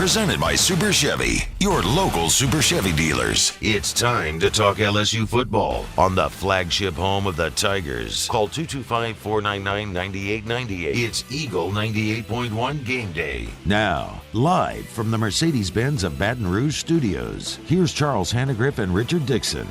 Presented by Super Chevy, your local Super Chevy dealers. It's time to talk LSU football on the flagship home of the Tigers. Call 225-499-9898. It's Eagle 98.1 Game Day. Now, live from the Mercedes-Benz of Baton Rouge studios, here's Charles Hannegriff and Richard Dixon.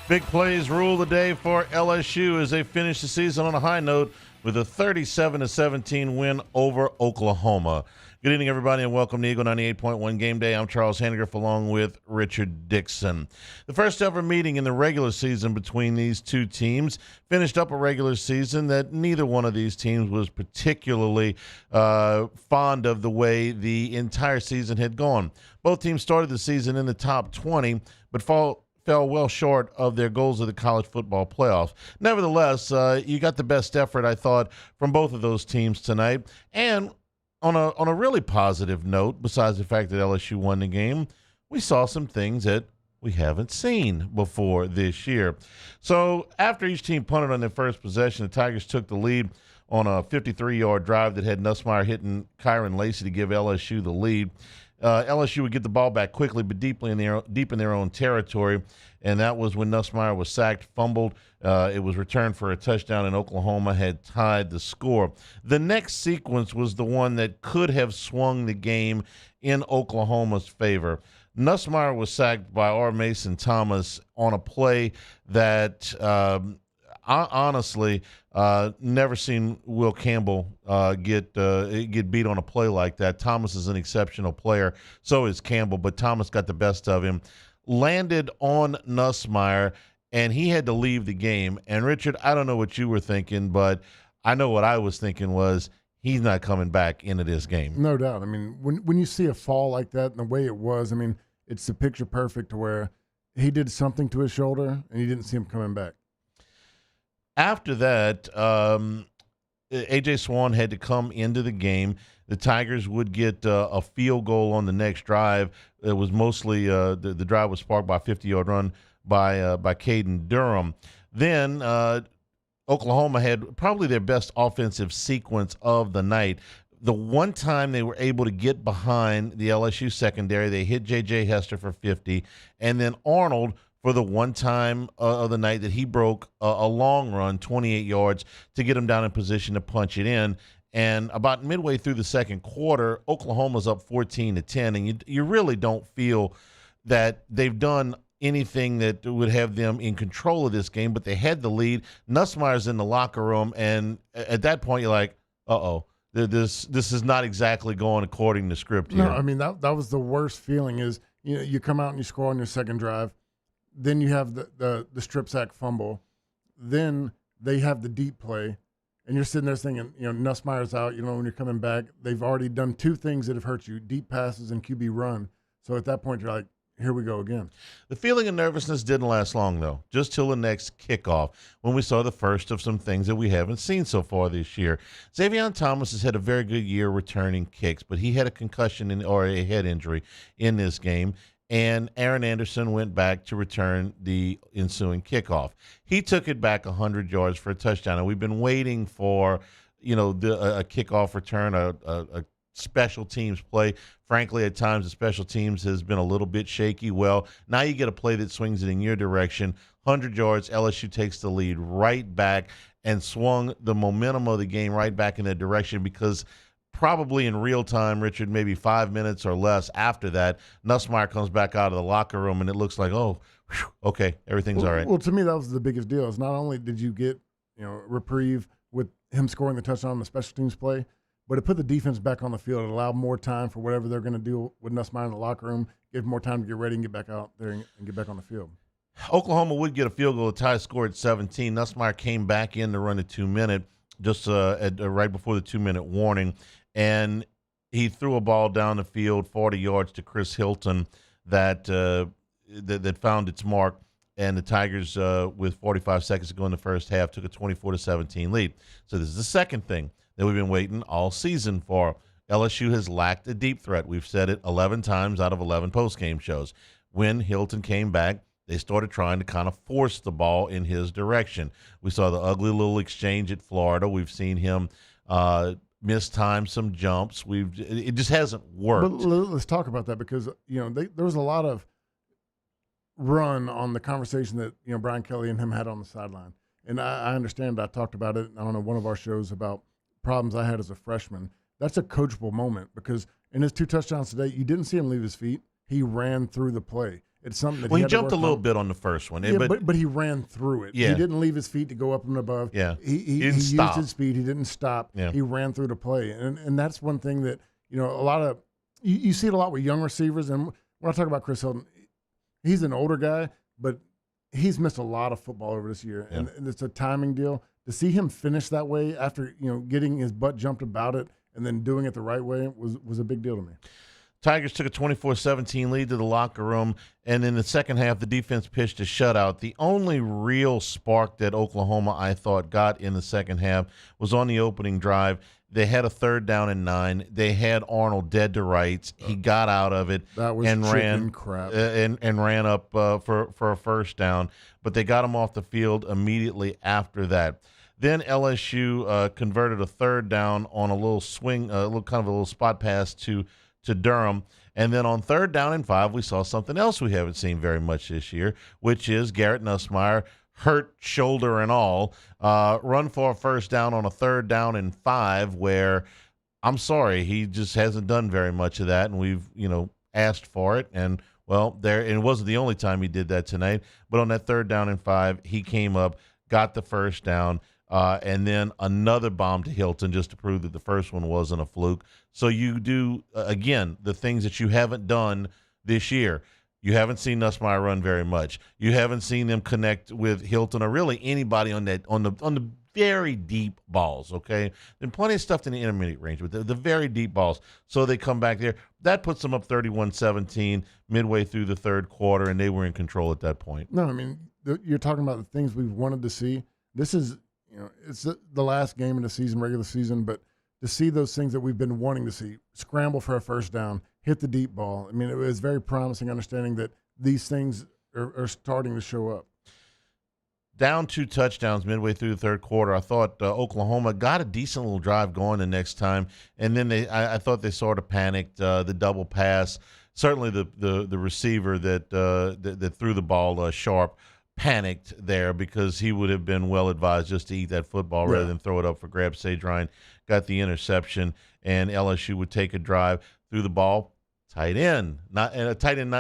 Big plays rule the day for LSU as they finish the season on a high note with a 37-17 win over Oklahoma. Good evening, everybody, and welcome to Eagle 98.1 Game Day. I'm Charles Hannegriff along with Richard Dixon. The first ever meeting in the regular season between these two teams finished up a regular season that neither one of these teams was particularly fond of the way the entire season had gone. Both teams started the season in the top 20, but fell well short of their goals of the college football playoffs. Nevertheless, you got the best effort, I thought, from both of those teams tonight. And on a really positive note, besides the fact that LSU won the game, we saw some things that we haven't seen before this year. So after each team punted on their first possession, the Tigers took the lead on a 53-yard drive that had Nussmeier hitting Kyron Lacey to give LSU the lead. LSU would get the ball back quickly, but deep in their own territory, and that was when Nussmeier was sacked, fumbled. It was returned for a touchdown, and Oklahoma had tied the score. The next sequence was the one that could have swung the game in Oklahoma's favor. Nussmeier was sacked by R. Mason Thomas on a play that honestly, never seen Will Campbell get beat on a play like that. Thomas is an exceptional player. So is Campbell, but Thomas got the best of him. Landed on Nussmeier, and he had to leave the game. And, Richard, I don't know what you were thinking, but I know what I was thinking was he's not coming back into this game. No doubt. I mean, when you see a fall like that and the way it was, I mean, it's the picture perfect to where he did something to his shoulder, and you didn't see him coming back. After that, A.J. Swan had to come into the game. The Tigers would get a field goal on the next drive. It was mostly the drive was sparked by a 50-yard run by Caden Durham. Then Oklahoma had probably their best offensive sequence of the night. The one time they were able to get behind the LSU secondary, they hit J.J. Hester for 50, and then Arnold for the one time of the night that he broke a long run, 28 yards, to get him down in position to punch it in. And about midway through the second quarter, Oklahoma's up 14-10, and you really don't feel that they've done anything that would have them in control of this game, but they had the lead. Nussmeier's in the locker room, and at that point you're like, uh-oh, this is not exactly going according to script here. No, I mean, that was the worst feeling is, you know, you come out and you score on your second drive. Then you have the strip sack fumble. Then they have the deep play. And you're sitting there thinking, you know, Nussmeier's out. You know, when you're coming back, they've already done two things that have hurt you, deep passes and QB run. So at that point, you're like, here we go again. The feeling of nervousness didn't last long, though, just till the next kickoff when we saw the first of some things that we haven't seen so far this year. Xavier Thomas has had a very good year returning kicks, but he had a concussion or a head injury in this game. And Aaron Anderson went back to return the ensuing kickoff. He took it back 100 yards for a touchdown, and we've been waiting for, you know, a kickoff return, a special teams play. Frankly, at times the special teams has been a little bit shaky. Well, now you get a play that swings it in your direction. 100 yards, LSU takes the lead right back and swung the momentum of the game right back in that direction because probably in real time, Richard, maybe 5 minutes or less after that, Nussmeier comes back out of the locker room, and it looks like, oh, whew, okay, everything's all right. Well, to me, that was the biggest deal. Is not only did you get, you know, reprieve with him scoring the touchdown on the special teams play, but it put the defense back on the field. It allowed more time for whatever they're going to do with Nussmeier in the locker room, give more time to get ready and get back out there and get back on the field. Oklahoma would get a field goal. The tie score at 17. Nussmeier came back in to run a 2-minute just right before the 2-minute warning. And he threw a ball down the field 40 yards to Chris Hilton that found its mark. And the Tigers, with 45 seconds to go in the first half, took a 24-17 lead. So this is the second thing that we've been waiting all season for. LSU has lacked a deep threat. We've said it 11 times out of 11 postgame shows. When Hilton came back, they started trying to kind of force the ball in his direction. We saw the ugly little exchange at Florida. We've seen him mistimed some jumps. It just hasn't worked. But let's talk about that because there was a lot of run on the conversation that Brian Kelly and him had on the sideline, and I understand. I talked about it on one of our shows about problems I had as a freshman. That's a coachable moment because in his 2 touchdowns today, you didn't see him leave his feet. He ran through the play. It's something that he jumped a little bit on the first one. Yeah, but he ran through it. Yeah. He didn't leave his feet to go up and above. Yeah. He used his speed. He didn't stop. Yeah. He ran through the play. And that's one thing that, a lot of you see it a lot with young receivers. And when I talk about Chris Hilton, he's an older guy, but he's missed a lot of football over this year. Yeah. And it's a timing deal. To see him finish that way after, getting his butt jumped about it and then doing it the right way was a big deal to me. Tigers took a 24-17 lead to the locker room, and in the second half, the defense pitched a shutout. The only real spark that Oklahoma, I thought, got in the second half was on the opening drive. They had a 3rd down and 9. They had Arnold dead to rights. He got out of it and ran crap. And ran up for a first down, but they got him off the field immediately after that. Then LSU converted a 3rd down on a little swing, a little spot pass to Durham. And then on 3rd down and 5, we saw something else we haven't seen very much this year, which is Garrett Nussmeier, hurt shoulder and all, run for a first down on a 3rd down and 5 where, I'm sorry, he just hasn't done very much of that, and we've, asked for it. And, well, it wasn't the only time he did that tonight, but on that 3rd down and 5, he came up, got the first down, and then another bomb to Hilton just to prove that the first one wasn't a fluke. So you do, again, the things that you haven't done this year. You haven't seen Nussmeier run very much. You haven't seen them connect with Hilton or really anybody on the very deep balls, okay? There's plenty of stuff in the intermediate range, but the very deep balls. So they come back there. That puts them up 31-17 midway through the 3rd quarter, and they were in control at that point. No, I mean, you're talking about the things we've wanted to see. This is, it's the last game of the season, regular season, but to see those things that we've been wanting to see, scramble for a first down, hit the deep ball. I mean, it was very promising understanding that these things are starting to show up. Down 2 touchdowns midway through the 3rd quarter. I thought Oklahoma got a decent little drive going the next time, and then I thought they sort of panicked. The double pass, certainly the receiver that threw the ball, Sharp, panicked there because he would have been well advised just to eat that football rather than throw it up for grabs. Sage Ryan got the interception, and LSU would take a drive through the ball. Tight end not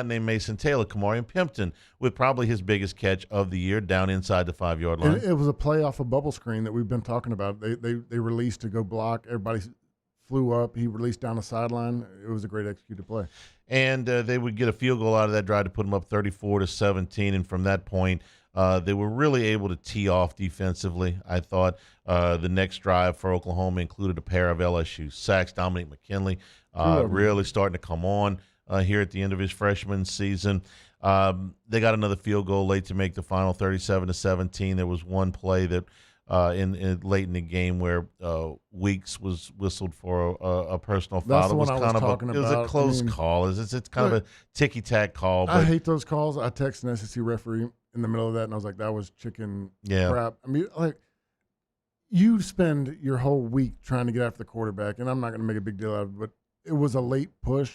named Mason Taylor, Kamarian Pimpton, with probably his biggest catch of the year down inside the 5-yard line. And it was a play off a bubble screen that we've been talking about. They released to go block. Everybody flew up. He released down the sideline. It was a great executed play. And they would get a field goal out of that drive to put them up 34-17. And from that point, they were really able to tee off defensively. I thought the next drive for Oklahoma included a pair of LSU sacks. Dominic McKinley really starting to come on here at the end of his freshman season. They got another field goal late to make the final 37-17. There was one play that in late in the game where Weeks was whistled for a personal foul. That's the one I was talking about. It was a close call. It's kind of a ticky-tack call. But I hate those calls. I texted an SEC referee in the middle of that, and I was like, that was chicken crap. I mean, like, you spend your whole week trying to get after the quarterback, and I'm not going to make a big deal out of it, but it was a late push.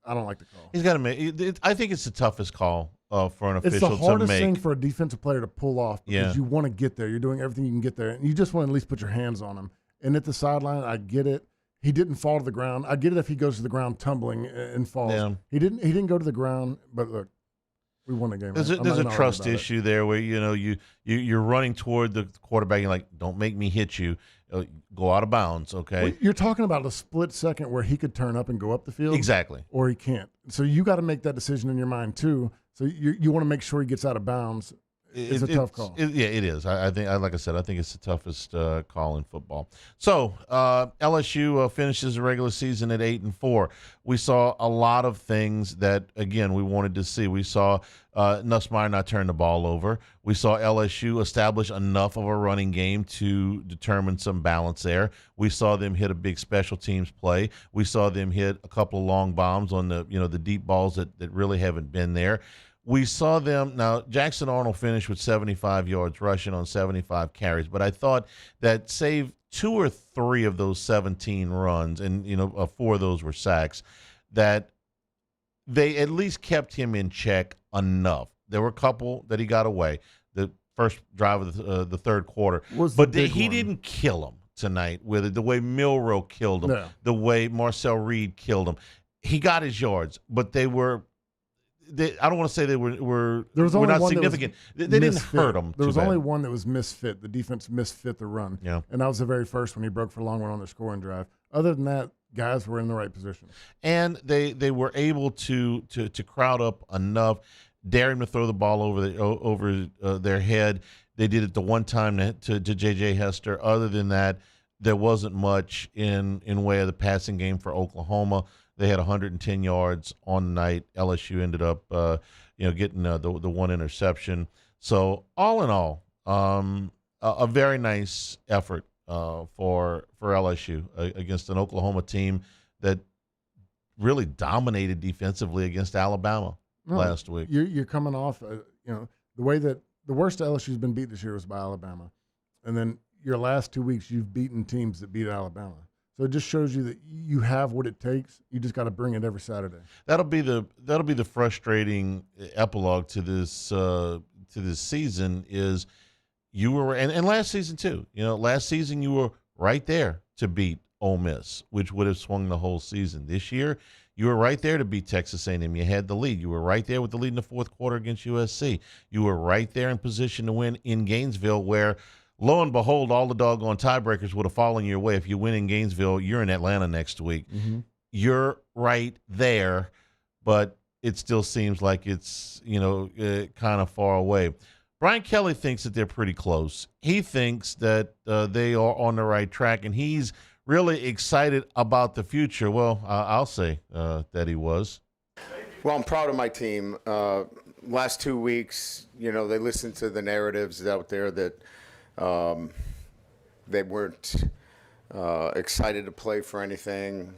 I don't like the call. He's got to make it. I think it's the toughest call for an official to make. It's the hardest thing for a defensive player to pull off because you want to get there. You're doing everything you can get there, and you just want to at least put your hands on him. And at the sideline, I get it. He didn't fall to the ground. I get it if he goes to the ground tumbling and falls. Yeah. He didn't go to the ground, but look, we won the game. There's a trust issue there where you're running toward the quarterback and you're like, don't make me hit you. Go out of bounds, okay? Well, you're talking about a split second where he could turn up and go up the field. Exactly. Or he can't. So you got to make that decision in your mind too. So you want to make sure he gets out of bounds. It's a tough call. It is. I think, like I said, I think it's the toughest call in football. So LSU finishes the regular season at 8-4. We saw a lot of things that, again, we wanted to see. We saw Nussmeier not turn the ball over. We saw LSU establish enough of a running game to determine some balance there. We saw them hit a big special teams play. We saw them hit a couple of long bombs on the deep balls that really haven't been there. We saw them. Now, Jackson Arnold finished with 75 yards rushing on 75 carries, but I thought that save 2 or 3 of those 17 runs, and 4 of those were sacks, that they at least kept him in check enough. There were a couple that he got away. The first drive of the third quarter, but he didn't kill him tonight with it. The way Milroe killed him, the way Marcel Reed killed him, he got his yards, but they were. I don't want to say they were not significant. They didn't hurt him. There was only one that was misfit. The defense misfit the run. Yeah. And that was the very first when he broke for a long one on their scoring drive. Other than that, guys were in the right position. And they were able to crowd up enough, dare him to throw the ball over their head. They did it the one time to J.J. Hester. Other than that, there wasn't much in way of the passing game for Oklahoma. They had 110 yards on the night. LSU ended up, getting the one interception. So all in all, a very nice effort for LSU against an Oklahoma team that really dominated defensively against Alabama last week. You're coming off, the way that the worst LSU's been beat this year was by Alabama, and then your last 2 weeks you've beaten teams that beat Alabama. So it just shows you that you have what it takes. You just got to bring it every Saturday. That'll be the frustrating epilogue to this season. Is you were and last season too. Last season you were right there to beat Ole Miss, which would have swung the whole season. This year you were right there to beat Texas A&M. You had the lead. You were right there with the lead in the fourth quarter against USC. You were right there in position to win in Gainesville, where lo and behold, all the doggone tiebreakers would have fallen your way. If you win in Gainesville, you're in Atlanta next week. Mm-hmm. You're right there, but it still seems like it's, kind of far away. Brian Kelly thinks that they're pretty close. He thinks that they are on the right track, and he's really excited about the future. Well, I'll say that he was. Well, I'm proud of my team. Last 2 weeks, they listened to the narratives out there that they weren't excited to play for anything,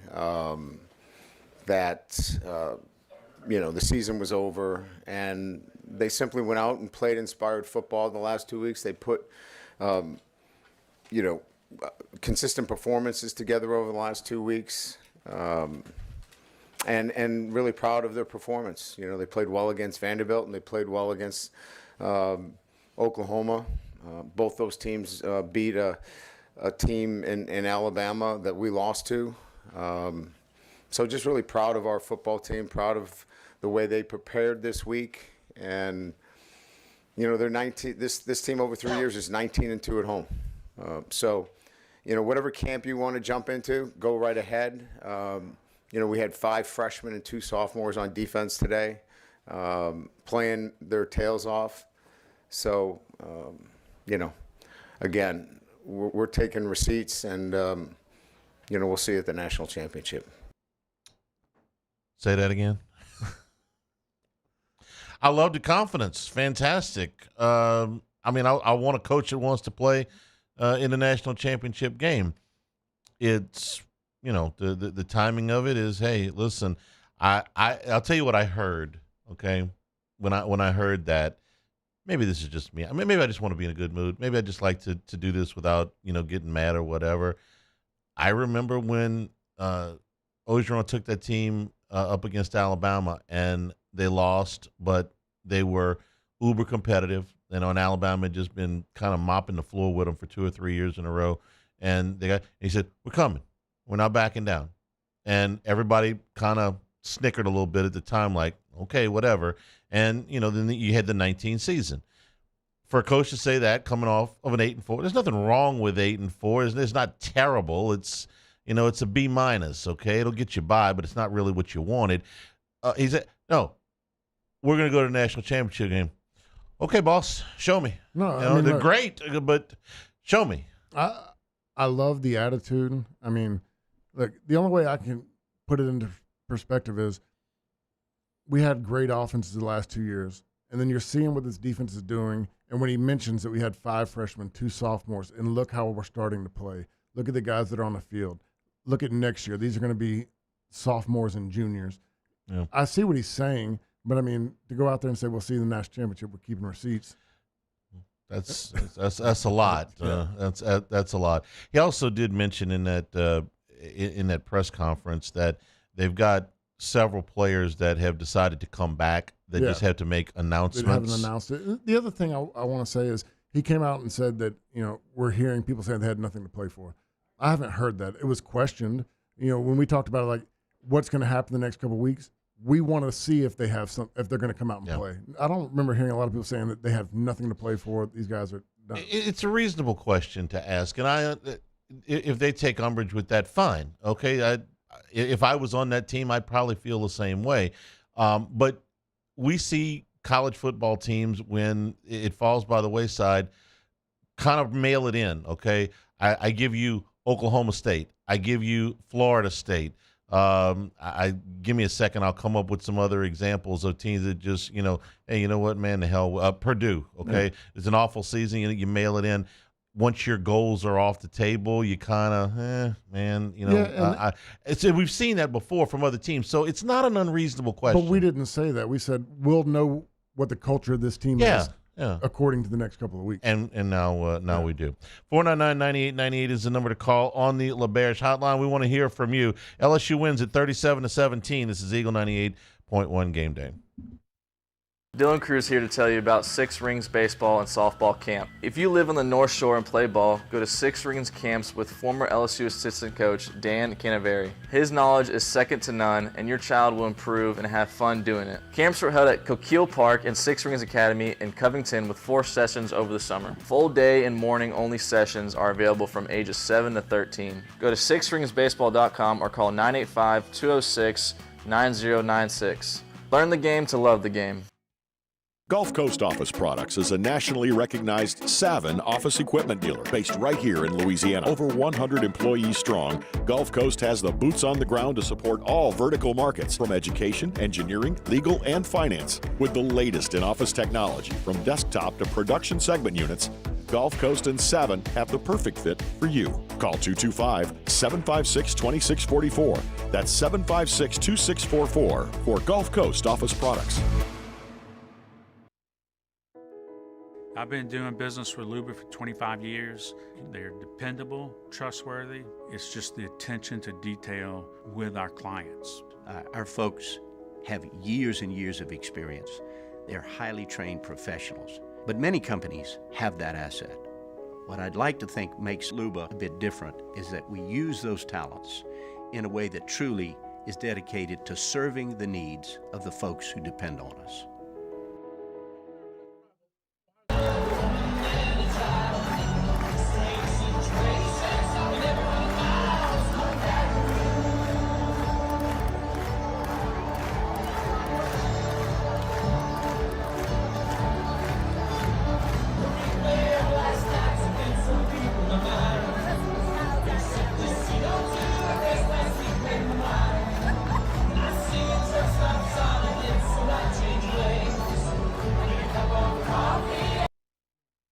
that the season was over, and they simply went out and played inspired football in the last 2 weeks. They put consistent performances together over the last 2 weeks, and really proud of their performance. They played well against Vanderbilt, and they played well against Oklahoma. Both those teams beat a team in Alabama that we lost to. So just really proud of our football team, proud of the way they prepared this week. And, they're 19. This team over 3 years is 19-2 at home. So, whatever camp you want to jump into, go right ahead. We had 5 freshmen and 2 sophomores on defense today, playing their tails off. So, again, we're taking receipts, and, we'll see you at the national championship. Say that again. I love the confidence. Fantastic. I want a coach that wants to play in the national championship game. It's, the timing of it is, hey, listen, I'll tell you what I heard, okay, when I heard that. Maybe this is just me. Maybe I just want to be in a good mood. Maybe I just like to do this without, getting mad or whatever. I remember when Orgeron took that team up against Alabama, and they lost, but they were uber competitive. And Alabama had just been kind of mopping the floor with them for 2 or 3 years in a row. And he said, "We're coming. We're not backing down." And everybody kind of snickered a little bit at the time, like, okay, whatever. And, then you had the 19 season. For a coach to say that coming off of an 8-4, there's nothing wrong with 8-4. It's not terrible. It's, it's a B-, okay? It'll get you by, but it's not really what you wanted. He said, "No, we're going to go to the national championship game." Okay, boss, show me. No, they're great, but show me. I love the attitude. Look, the only way I can put it into perspective is we had great offenses the last 2 years, and then you're seeing what this defense is doing. And when he mentions that we had 5 freshmen, 2 sophomores, and look how we're starting to play. Look at the guys that are on the field. Look at next year. These are going to be sophomores and juniors. Yeah. I see what he's saying, but to go out there and say, we'll see you in the national championship, we're keeping receipts. That's a lot. That's a lot. He also did mention in that press conference that they've got several players that have decided to come back that just have to make announcements. They haven't announced it. The other thing I want to say is he came out and said that we're hearing people saying they had nothing to play for. I haven't heard that. It was questioned. When we talked about it, like what's going to happen the next couple of weeks. We want to see if they have if they're going to come out and play. I don't remember hearing a lot of people saying that they have nothing to play for. These guys are done. It's a reasonable question to ask, and if they take umbrage with that, fine. Okay, if I was on that team, I'd probably feel the same way. But we see college football teams when it falls by the wayside, kind of mail it in. Okay, I give you Oklahoma State. I give you Florida State. Give me a second. I'll come up with some other examples of teams that just, hey, you know what, man, the hell, Purdue. Okay, it's an awful season. You mail it in. Once your goals are off the table, you kind of, man, we've seen that before from other teams, so it's not an unreasonable question. But we didn't say that. We said we'll know what the culture of this team is. Yeah. According to the next couple of weeks. And now we do. 499-9898 is the number to call on the LaBerge hotline. We want to hear from you. LSU wins at 37-17. This is Eagle 98.1 Game Day. Dylan Cruz here to tell you about Six Rings Baseball and Softball Camp. If you live on the North Shore and play ball, go to Six Rings Camps with former LSU assistant coach Dan Canaveri. His knowledge is second to none, and your child will improve and have fun doing it. Camps were held at Coquille Park and Six Rings Academy in Covington with 4 sessions over the summer. Full day and morning only sessions are available from ages 7 to 13. Go to sixringsbaseball.com or call 985-206-9096. Learn the game to love the game. Gulf Coast Office Products is a nationally recognized Savin office equipment dealer based right here in Louisiana. Over 100 employees strong, Gulf Coast has the boots on the ground to support all vertical markets, from education, engineering, legal, and finance. With the latest in office technology, from desktop to production segment units, Gulf Coast and Savin have the perfect fit for you. Call 225-756-2644. That's 756-2644 for Gulf Coast Office Products. I've been doing business with Luba for 25 years. They're dependable, trustworthy. It's just the attention to detail with our clients. Our folks have years and years of experience. They're highly trained professionals. But many companies have that asset. What I'd like to think makes Luba a bit different is that we use those talents in a way that truly is dedicated to serving the needs of the folks who depend on us.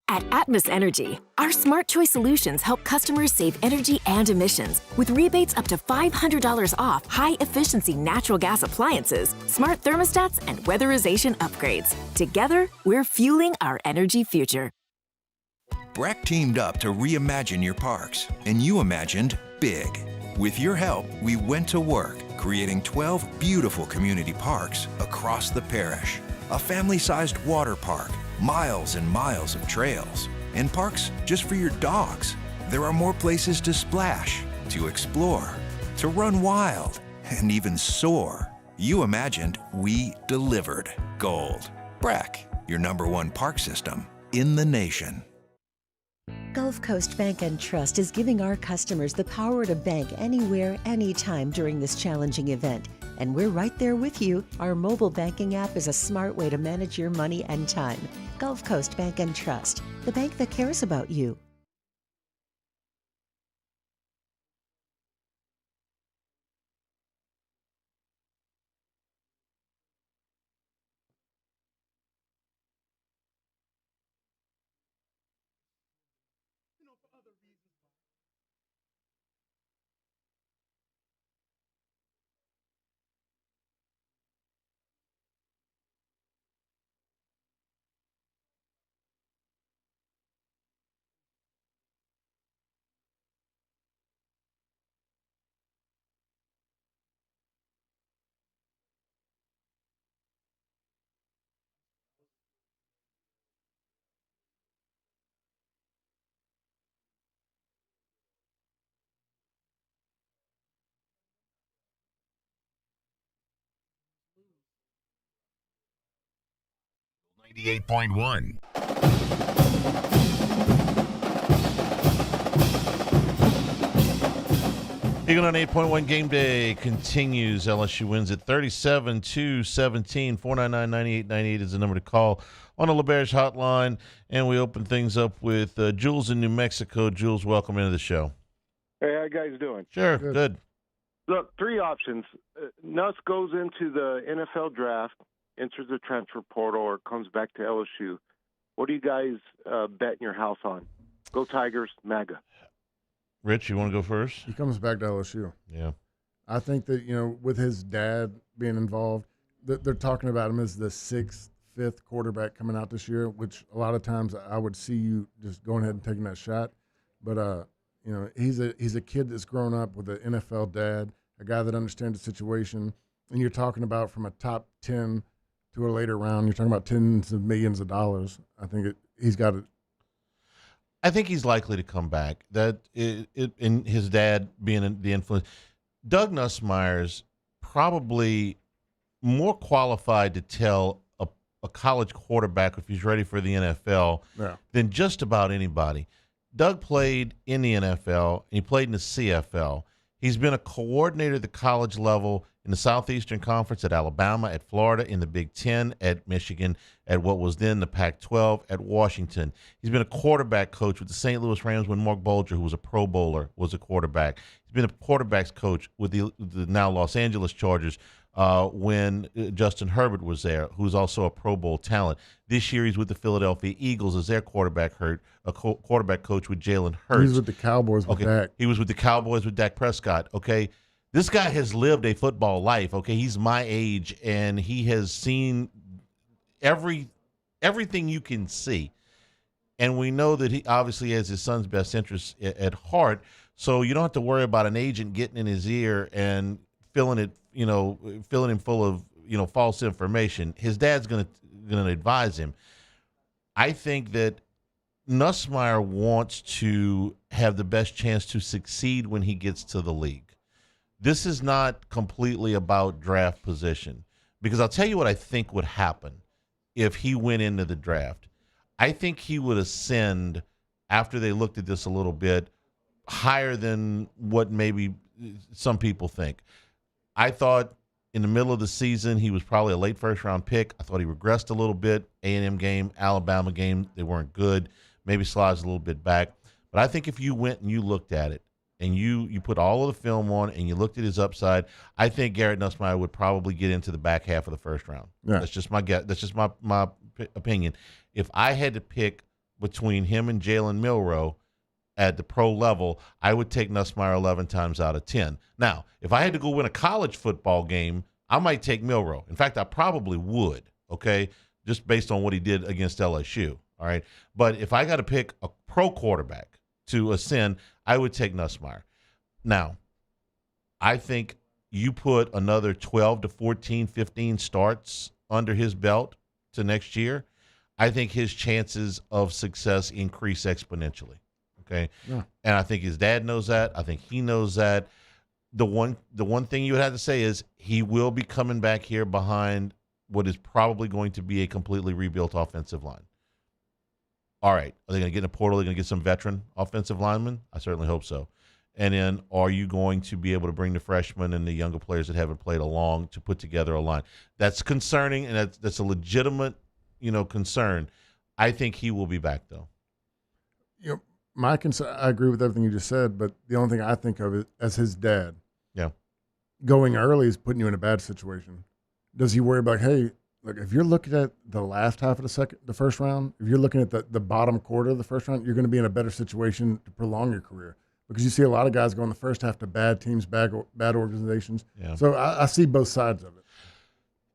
At Atmos Energy, our Smart Choice solutions help customers save energy and emissions with rebates up to $500 off high-efficiency natural gas appliances, smart thermostats, and weatherization upgrades. Together, we're fueling our energy future. Breck teamed up to reimagine your parks, and you imagined big. With your help, we went to work, creating 12 beautiful community parks across the parish. A family-sized water park, miles and miles of trails, and parks just for your dogs. There are more places to splash, to explore, to run wild, and even soar. You imagined, we delivered. Gold. Breck, your #1 park system in the nation. Gulf Coast Bank and Trust is giving our customers the power to bank anywhere, anytime during this challenging event. And we're right there with you. Our mobile banking app is a smart way to manage your money and time. Gulf Coast Bank and Trust, the bank that cares about you. 98.1. Eagle on 8.1 game day continues. LSU wins at 37-17. 499-9898 is the number to call on the LeBear's hotline. And we open things up with Jules in New Mexico. Jules, welcome into the show. Hey, how you guys doing? Sure, good. Look, three options. Nuss goes into the NFL draft, enters the transfer portal, or comes back to LSU. What do you guys bet your house on? Go Tigers, MAGA. Rich, you want to go first? He comes back to LSU. Yeah. I think that, with his dad being involved, they're talking about him as the sixth, fifth quarterback coming out this year, which a lot of times I would see you just going ahead and taking that shot. But, he's a kid that's grown up with an NFL dad, a guy that understands the situation. And you're talking about from a top 10 to a later round, you're talking about tens of millions of dollars. I think he's got it. I think he's likely to come back. In his dad being the influence. Doug Nussmeier's probably more qualified to tell a college quarterback if he's ready for the NFL than just about anybody. Doug played in the NFL, and he played in the CFL. He's been a coordinator at the college level in the Southeastern Conference at Alabama, at Florida, in the Big Ten, at Michigan, at what was then the Pac-12, at Washington. He's been a quarterback coach with the St. Louis Rams when Mark Bulger, who was a Pro Bowler, was a quarterback. He's been a quarterback's coach with the now Los Angeles Chargers when Justin Herbert was there, who's also a Pro Bowl talent. This year he's with the Philadelphia Eagles as their quarterback coach with Jalen Hurts. He was with the Cowboys with Dak. He was with the Cowboys with Dak Prescott, okay? This guy has lived a football life, okay? He's my age, and he has seen everything you can see. And we know that he obviously has his son's best interests at heart, so you don't have to worry about an agent getting in his ear and filling him full of, false information. His dad's going to advise him. I think that Nussmeier wants to have the best chance to succeed when he gets to the league. This is not completely about draft position, because I'll tell you what I think would happen if he went into the draft. I think he would ascend, after they looked at this a little bit, higher than what maybe some people think. I thought in the middle of the season he was probably a late first-round pick. I thought he regressed a little bit. A&M game, Alabama game, they weren't good. Maybe slides a little bit back. But I think if you went and you looked at it, and you put all of the film on and you looked at his upside, I think Garrett Nussmeier would probably get into the back half of the first round. Yeah. That's just my guess. That's just my opinion. If I had to pick between him and Jalen Milroe at the pro level, I would take Nussmeier 11 times out of 10. Now, if I had to go win a college football game, I might take Milroe. In fact, I probably would, okay, just based on what he did against LSU, all right? But if I got to pick a pro quarterback to ascend, I would take Nussmeier. Now, I think you put another 12 to 14, 15 starts under his belt to next year, I think his chances of success increase exponentially, okay? Yeah. And I think his dad knows that. I think he knows that. The one thing you would have to say is he will be coming back here behind what is probably going to be a completely rebuilt offensive line. All right, are they going to get in the portal? Are they going to get some veteran offensive linemen? I certainly hope so. And then are you going to be able to bring the freshmen and the younger players that haven't played along to put together a line? That's concerning, and that's a legitimate, concern. I think he will be back, though. My concern, I agree with everything you just said, but the only thing I think of it as his dad. Yeah. Going early is putting you in a bad situation. Does he worry about, hey, look, if you're looking at the last half of the first round, if you're looking at the bottom quarter of the first round, you're going to be in a better situation to prolong your career, because you see a lot of guys go in the first half to bad teams, bad organizations. Yeah. So I see both sides of it.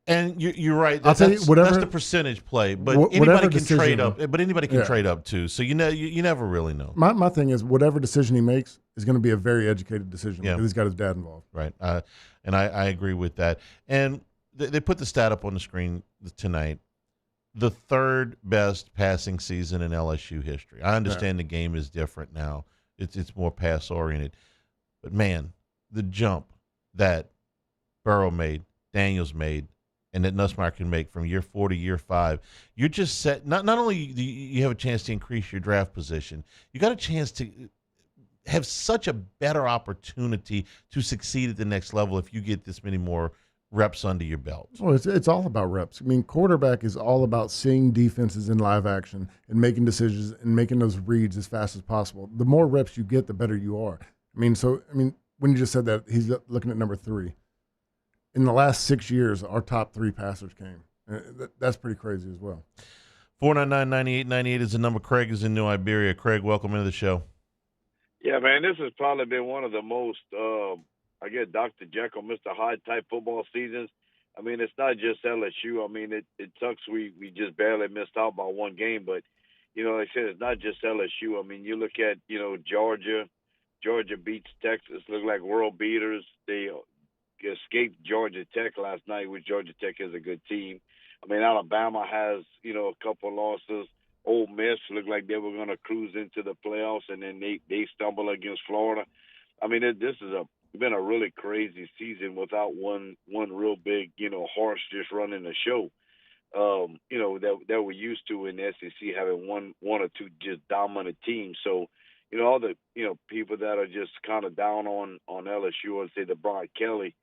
And you're right. I'll tell you, that's the percentage play, but anybody can trade up. But anybody can trade up too. So you never really know. My thing is, whatever decision he makes is going to be a very educated decision, because he's got his dad involved. Right. And I agree with that. And they put the stat up on the screen tonight. The third best passing season in LSU history. I understand the game is different now. It's more pass oriented, but man, the jump that Burrow made, Daniels made, and that Nussmeier can make from year 4 to year 5, you're just set. Not only do you have a chance to increase your draft position, you got a chance to have such a better opportunity to succeed at the next level if you get this many more reps under your belt. Well, it's all about reps. I mean, quarterback is all about seeing defenses in live action and making decisions and making those reads as fast as possible. The more reps you get, the better you are. I mean, when you just said that, he's looking at number 3. In the last 6 years, our top 3 passers came. That's pretty crazy as well. 499-9898 is the number. Craig is in New Iberia. Craig, welcome into the show. Yeah, man, this has probably been one of the most, I guess, Dr. Jekyll, Mr. Hyde type football seasons. I mean, it's not just LSU. I mean, it sucks we just barely missed out by one game. But, like I said, it's not just LSU. I mean, you look at, Georgia. Georgia beats Texas, look like world beaters. They escaped Georgia Tech last night, which Georgia Tech is a good team. I mean, Alabama has, a couple losses. Ole Miss looked like they were going to cruise into the playoffs, and then they stumble against Florida. I mean, this has been a really crazy season without one real big, horse just running the show. That we're used to in the SEC, having one or two just dominant teams. So, all the people that are just kind of down on LSU and say the Brian Kelly,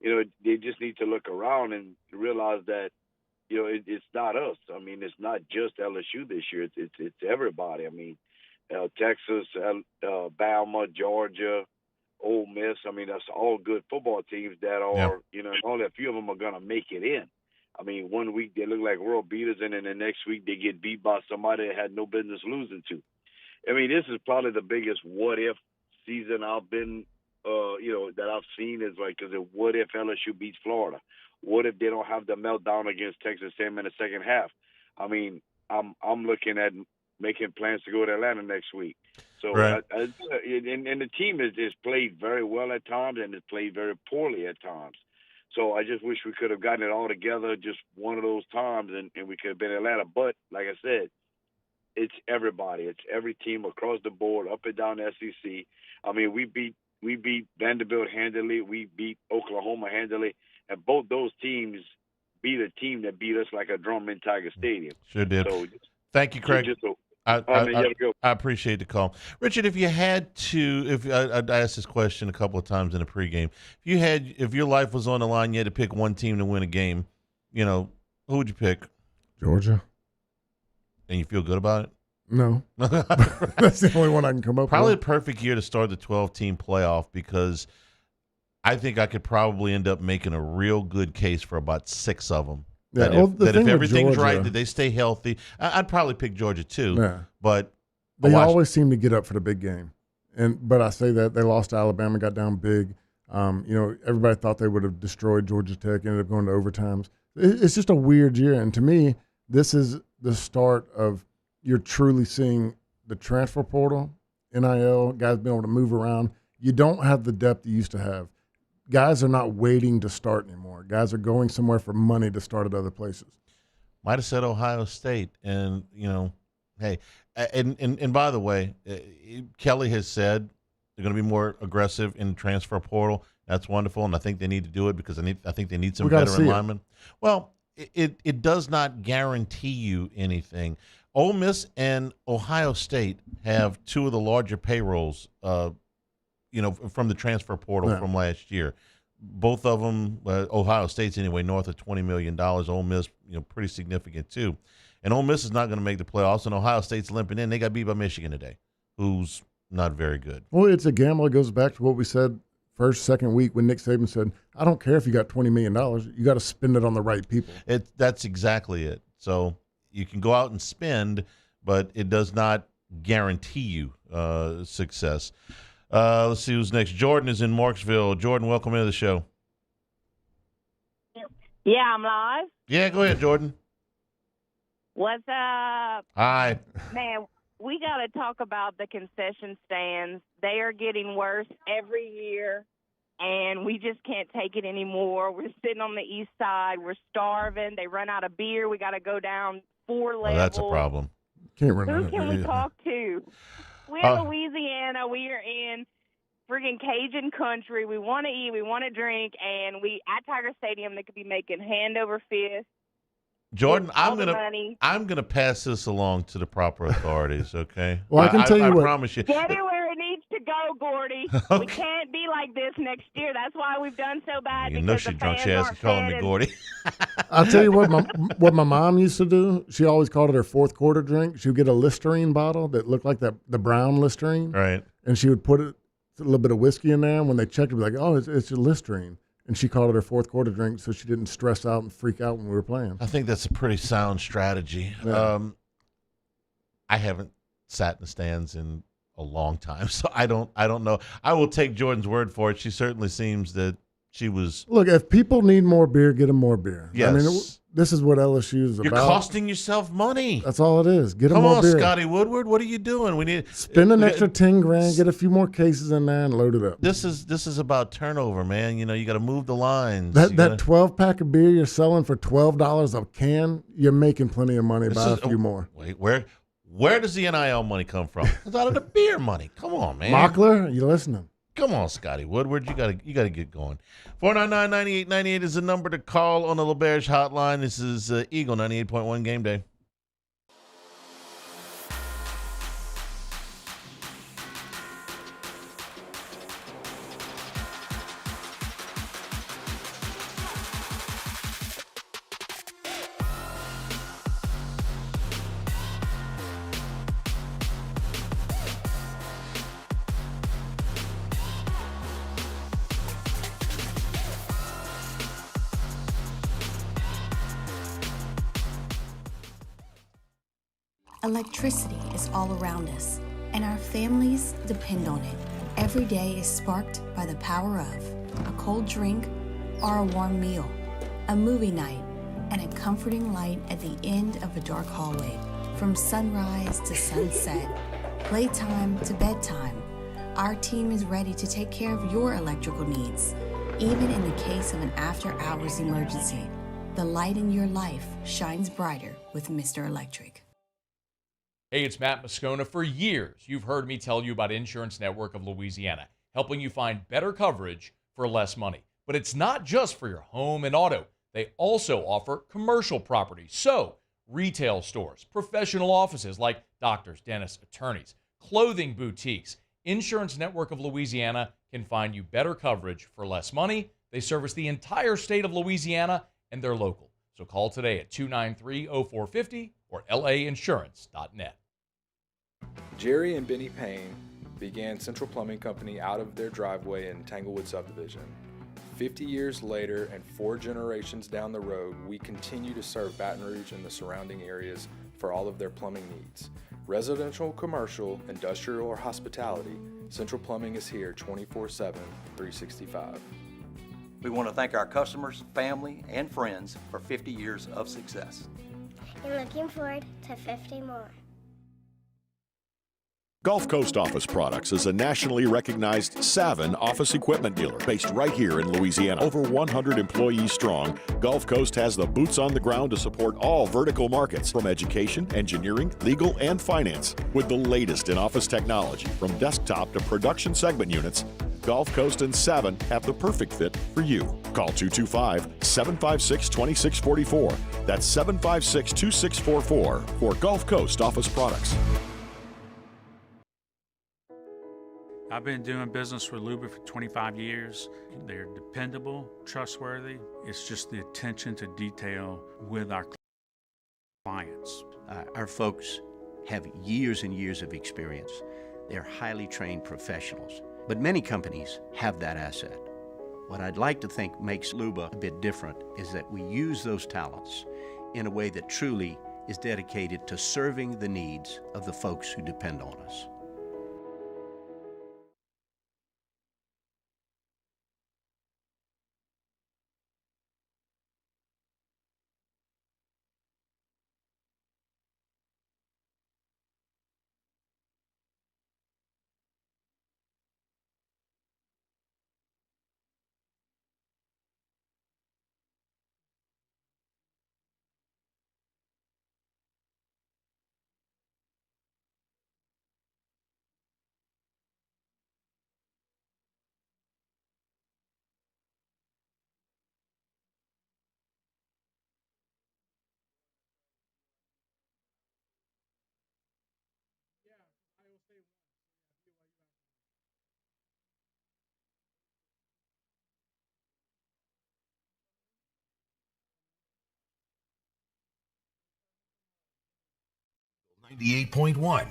they just need to look around and realize that it's not us. I mean, it's not just LSU this year. It's everybody. I mean, Texas, Alabama, Georgia, Ole Miss. I mean, that's all good football teams that are, only a few of them are going to make it in. I mean, one week they look like world beaters, and then the next week they get beat by somebody they had no business losing to. I mean, this is probably the biggest what-if season I've been, that I've seen is like, because what if LSU beats Florida? What if they don't have the meltdown against Texas A&M in the second half? I mean, I'm looking at making plans to go to Atlanta next week. So, right. and the team has played very well at times and has played very poorly at times. So I just wish we could have gotten it all together just one of those times, and we could have been in Atlanta. But like I said, it's everybody. It's every team across the board, up and down the SEC. I mean, we beat Vanderbilt handily. We beat Oklahoma handily. And both those teams beat a team that beat us like a drum in Tiger Stadium. Sure did. So, thank you, Craig. I appreciate the call. Richard, if you had to, I asked this question a couple of times in the pregame. If your life was on the line, you had to pick one team to win a game, who would you pick? Georgia. And you feel good about it? No. That's the only one I can come up with. Probably the perfect year to start the 12-team playoff, because I think I could probably end up making a real good case for about 6 of them. Yeah, that if everything's Georgia, right, that they stay healthy. I'd probably pick Georgia too. Yeah. But they always seem to get up for the big game. But I say that they lost to Alabama, got down big. Everybody thought they would have destroyed Georgia Tech, ended up going to overtimes. It's just a weird year. And to me, this is the start of you're truly seeing the transfer portal, NIL, guys being able to move around. You don't have the depth you used to have. Guys are not waiting to start anymore. Guys are going somewhere for money to start at other places. Might have said Ohio State, and hey, and by the way, Kelly has said they're going to be more aggressive in the transfer portal. That's wonderful, and I think they need to do it because I think they need some veteran linemen. Well, it does not guarantee you anything. Ole Miss and Ohio State have 2 of the larger payrolls. From the transfer portal from last year. Both of them, Ohio State's anyway, north of $20 million. Ole Miss, pretty significant too. And Ole Miss is not going to make the playoffs, and Ohio State's limping in. They got beat by Michigan today, who's not very good. Well, it's a gamble. It goes back to what we said second week when Nick Saban said, I don't care if you got $20 million. You got to spend it on the right people. That's exactly it. So you can go out and spend, but it does not guarantee you success. Let's see who's next. Jordan is in Marksville. Jordan, welcome into the show. Yeah, I'm live. Yeah, go ahead, Jordan. What's up? Hi. Man, we got to talk about the concession stands. They are getting worse every year, and we just can't take it anymore. We're sitting on the east side. We're starving. They run out of beer. We got to go down 4 levels. That's a problem. Can't run Who can we talk to? We're in Louisiana. We are in friggin' Cajun country. We want to eat, we want to drink, and we at Tiger Stadium they could be making hand over fist. Jordan, with all the money. I'm gonna pass this along to the proper authorities. Okay. Well, I can tell you I what. promise you. Get it where it needs to go, Gordy. Okay. We can't be like this next year. That's why we've done so bad. You know because she the drunk. fans She has to aren't call fed me and- Gordy. I'll tell you what my mom used to do. She always called it her fourth quarter drink. She would get a Listerine bottle that looked like the brown Listerine. Right. And she would put a little bit of whiskey in there. And when they checked, it'd be like, oh, it's a Listerine. And she called it her fourth quarter drink so she didn't stress out and freak out when we were playing. I think that's a pretty sound strategy. Yeah. I haven't sat in the stands in a long time, so I don't know. I will take Jordan's word for it. She certainly seems that she was. Look, if people need more beer, get them more beer. Yes. I mean, this is what LSU is You're about. costing yourself money. That's all it is. Get them Come more on, beer. Scotty Woodward. What are you doing? We need Spend an extra 10 grand, get a few more cases in there, and load it up. This is about turnover, man. You know, you got to move the lines. That You gotta- 12-pack of beer you're selling for $12 a can, you're making plenty of money. Buy a few more. Wait, where does the NIL money come from? It's out of the beer money. Come on, man. Mockler, you listening? Come on, Scotty Woodward. You gotta get going. 499-9898 is the number to call on the LaBerge hotline. This is Eagle 98.1 Game Day. Electricity is all around us, and our families depend on it. Every day is sparked by the power of a cold drink or a warm meal, a movie night, and a comforting light at the end of a dark hallway. From sunrise to sunset, playtime to bedtime, our team is ready to take care of your electrical needs. Even in the case of an after-hours emergency, the light in your life shines brighter with Mr. Electric. Hey, it's Matt Moscona. For years, you've heard me tell you about Insurance Network of Louisiana, helping you find better coverage for less money. But it's not just for your home and auto. They also offer commercial property. So, retail stores, professional offices like doctors, dentists, attorneys, clothing boutiques. Insurance Network of Louisiana can find you better coverage for less money. They service the entire state of Louisiana, and they're local. So call today at 293-0450 or lainsurance.net. Jerry and Benny Payne began Central Plumbing Company out of their driveway in Tanglewood subdivision. 50 years later and 4 generations down the road, we continue to serve Baton Rouge and the surrounding areas for all of their plumbing needs. Residential, commercial, industrial, or hospitality, Central Plumbing is here 24/7, 365. We want to thank our customers, family, and friends for 50 years of success. And looking forward to 50 more. Gulf Coast Office Products is a nationally recognized Savin office equipment dealer based right here in Louisiana. Over 100 employees strong, Gulf Coast has the boots on the ground to support all vertical markets from education, engineering, legal, and finance. With the latest in office technology from desktop to production segment units, Gulf Coast and Savin have the perfect fit for you. Call 225-756-2644. That's 756-2644 for Gulf Coast Office Products. I've been doing business with Luba for 25 years. They're dependable, trustworthy. It's just the attention to detail with our clients. Our folks have years and years of experience. They're highly trained professionals, but many companies have that asset. What I'd like to think makes Luba a bit different is that we use those talents in a way that truly is dedicated to serving the needs of the folks who depend on us. 98.1.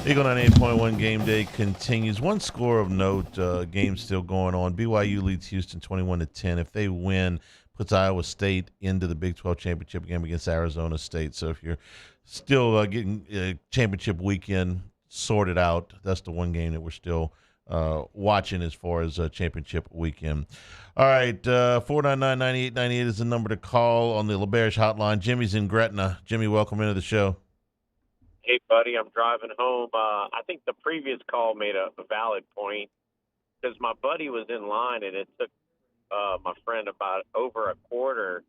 Eagle 98.1 Game Day continues. One score of note, game still going on. BYU leads Houston 21-10. If they win, puts Iowa State into the Big 12 championship game against Arizona State. So if you're still getting championship weekend sorted out, that's the one game that we're still watching as far as championship weekend. All right, 499-9898 is the number to call on the LaBerge hotline. Jimmy's in Gretna. Jimmy, welcome into the show. Hey, buddy, I'm driving home. I think the previous call made a valid point because my buddy was in line, and it took my friend about over a quarter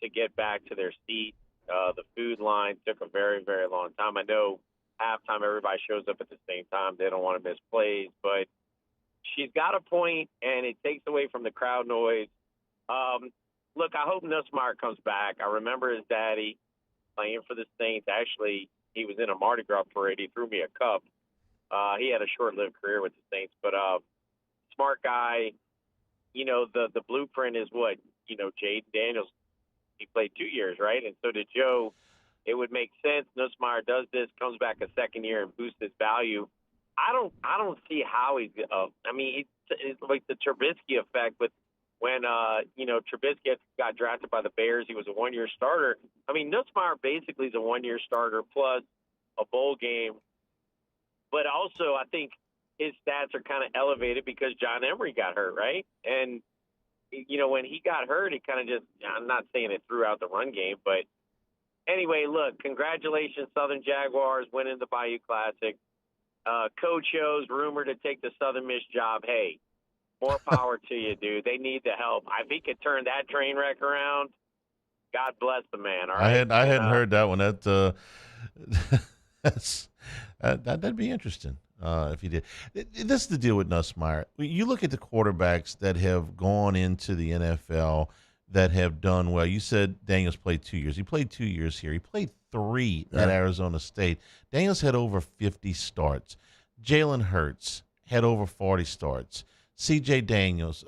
to get back to their seat. The food line took a very, very long time. I know halftime everybody shows up at the same time. They don't want to miss plays, but she's got a point, and it takes away from the crowd noise. Look, I hope Nussmeier comes back. I remember his daddy playing for the Saints. Actually, he was in a Mardi Gras parade. He threw me a cup. He had a short-lived career with the Saints, but smart guy. You know, the blueprint is what, Jaden Daniels, he played 2 years, right? And so did Joe. It would make sense. Nussmeier does this, comes back a second year and boosts his value. I don't see how he's it's like the Trubisky effect with when Trubisky got drafted by the Bears. He was a one-year starter. I mean, Nussmeier basically is a one-year starter plus a bowl game. But also, I think his stats are kind of elevated because John Emery got hurt, right? And, when he got hurt, it kind of just – I'm not saying it threw out the run game. But anyway, look, congratulations, Southern Jaguars, winning the Bayou Classic. Coach O's rumored to take the Southern Miss job. Hey, more power to you, dude. They need the help. If he could turn that train wreck around, God bless the man. All right. I hadn't heard that one. That'd be interesting if he did. This is the deal with Nussmeier. You look at the quarterbacks that have gone into the NFL that have done well. You said Daniels played 2 years. He played 2 years here. He played 3 at Arizona State. Daniels had over 50 starts. Jalen Hurts had over 40 starts. C.J. Daniels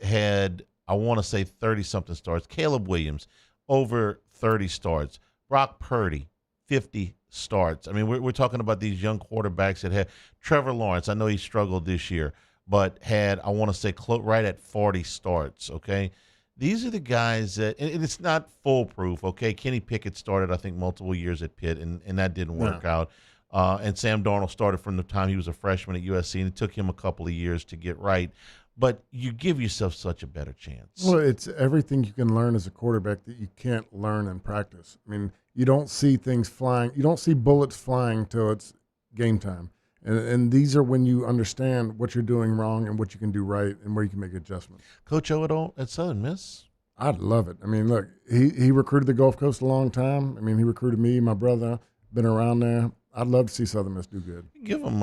had, I want to say, 30-something starts. Caleb Williams, over 30 starts. Brock Purdy, 50 starts. I mean, we're talking about these young quarterbacks that had Trevor Lawrence. I know he struggled this year, but had, I want to say, right at 40 starts, okay? These are the guys that, and it's not foolproof, okay? Kenny Pickett started, I think, multiple years at Pitt, and that didn't work out. And Sam Darnold started from the time he was a freshman at USC, and it took him a couple of years to get right. But you give yourself such a better chance. Well, it's everything you can learn as a quarterback that you can't learn in practice. I mean, you don't see things flying. You don't see bullets flying till it's game time. And these are when you understand what you're doing wrong and what you can do right and where you can make adjustments. Coach O at Southern Miss? I'd love it. I mean, look, he recruited the Gulf Coast a long time. I mean, he recruited me, my brother, been around there. I'd love to see Southern Miss do good. Give him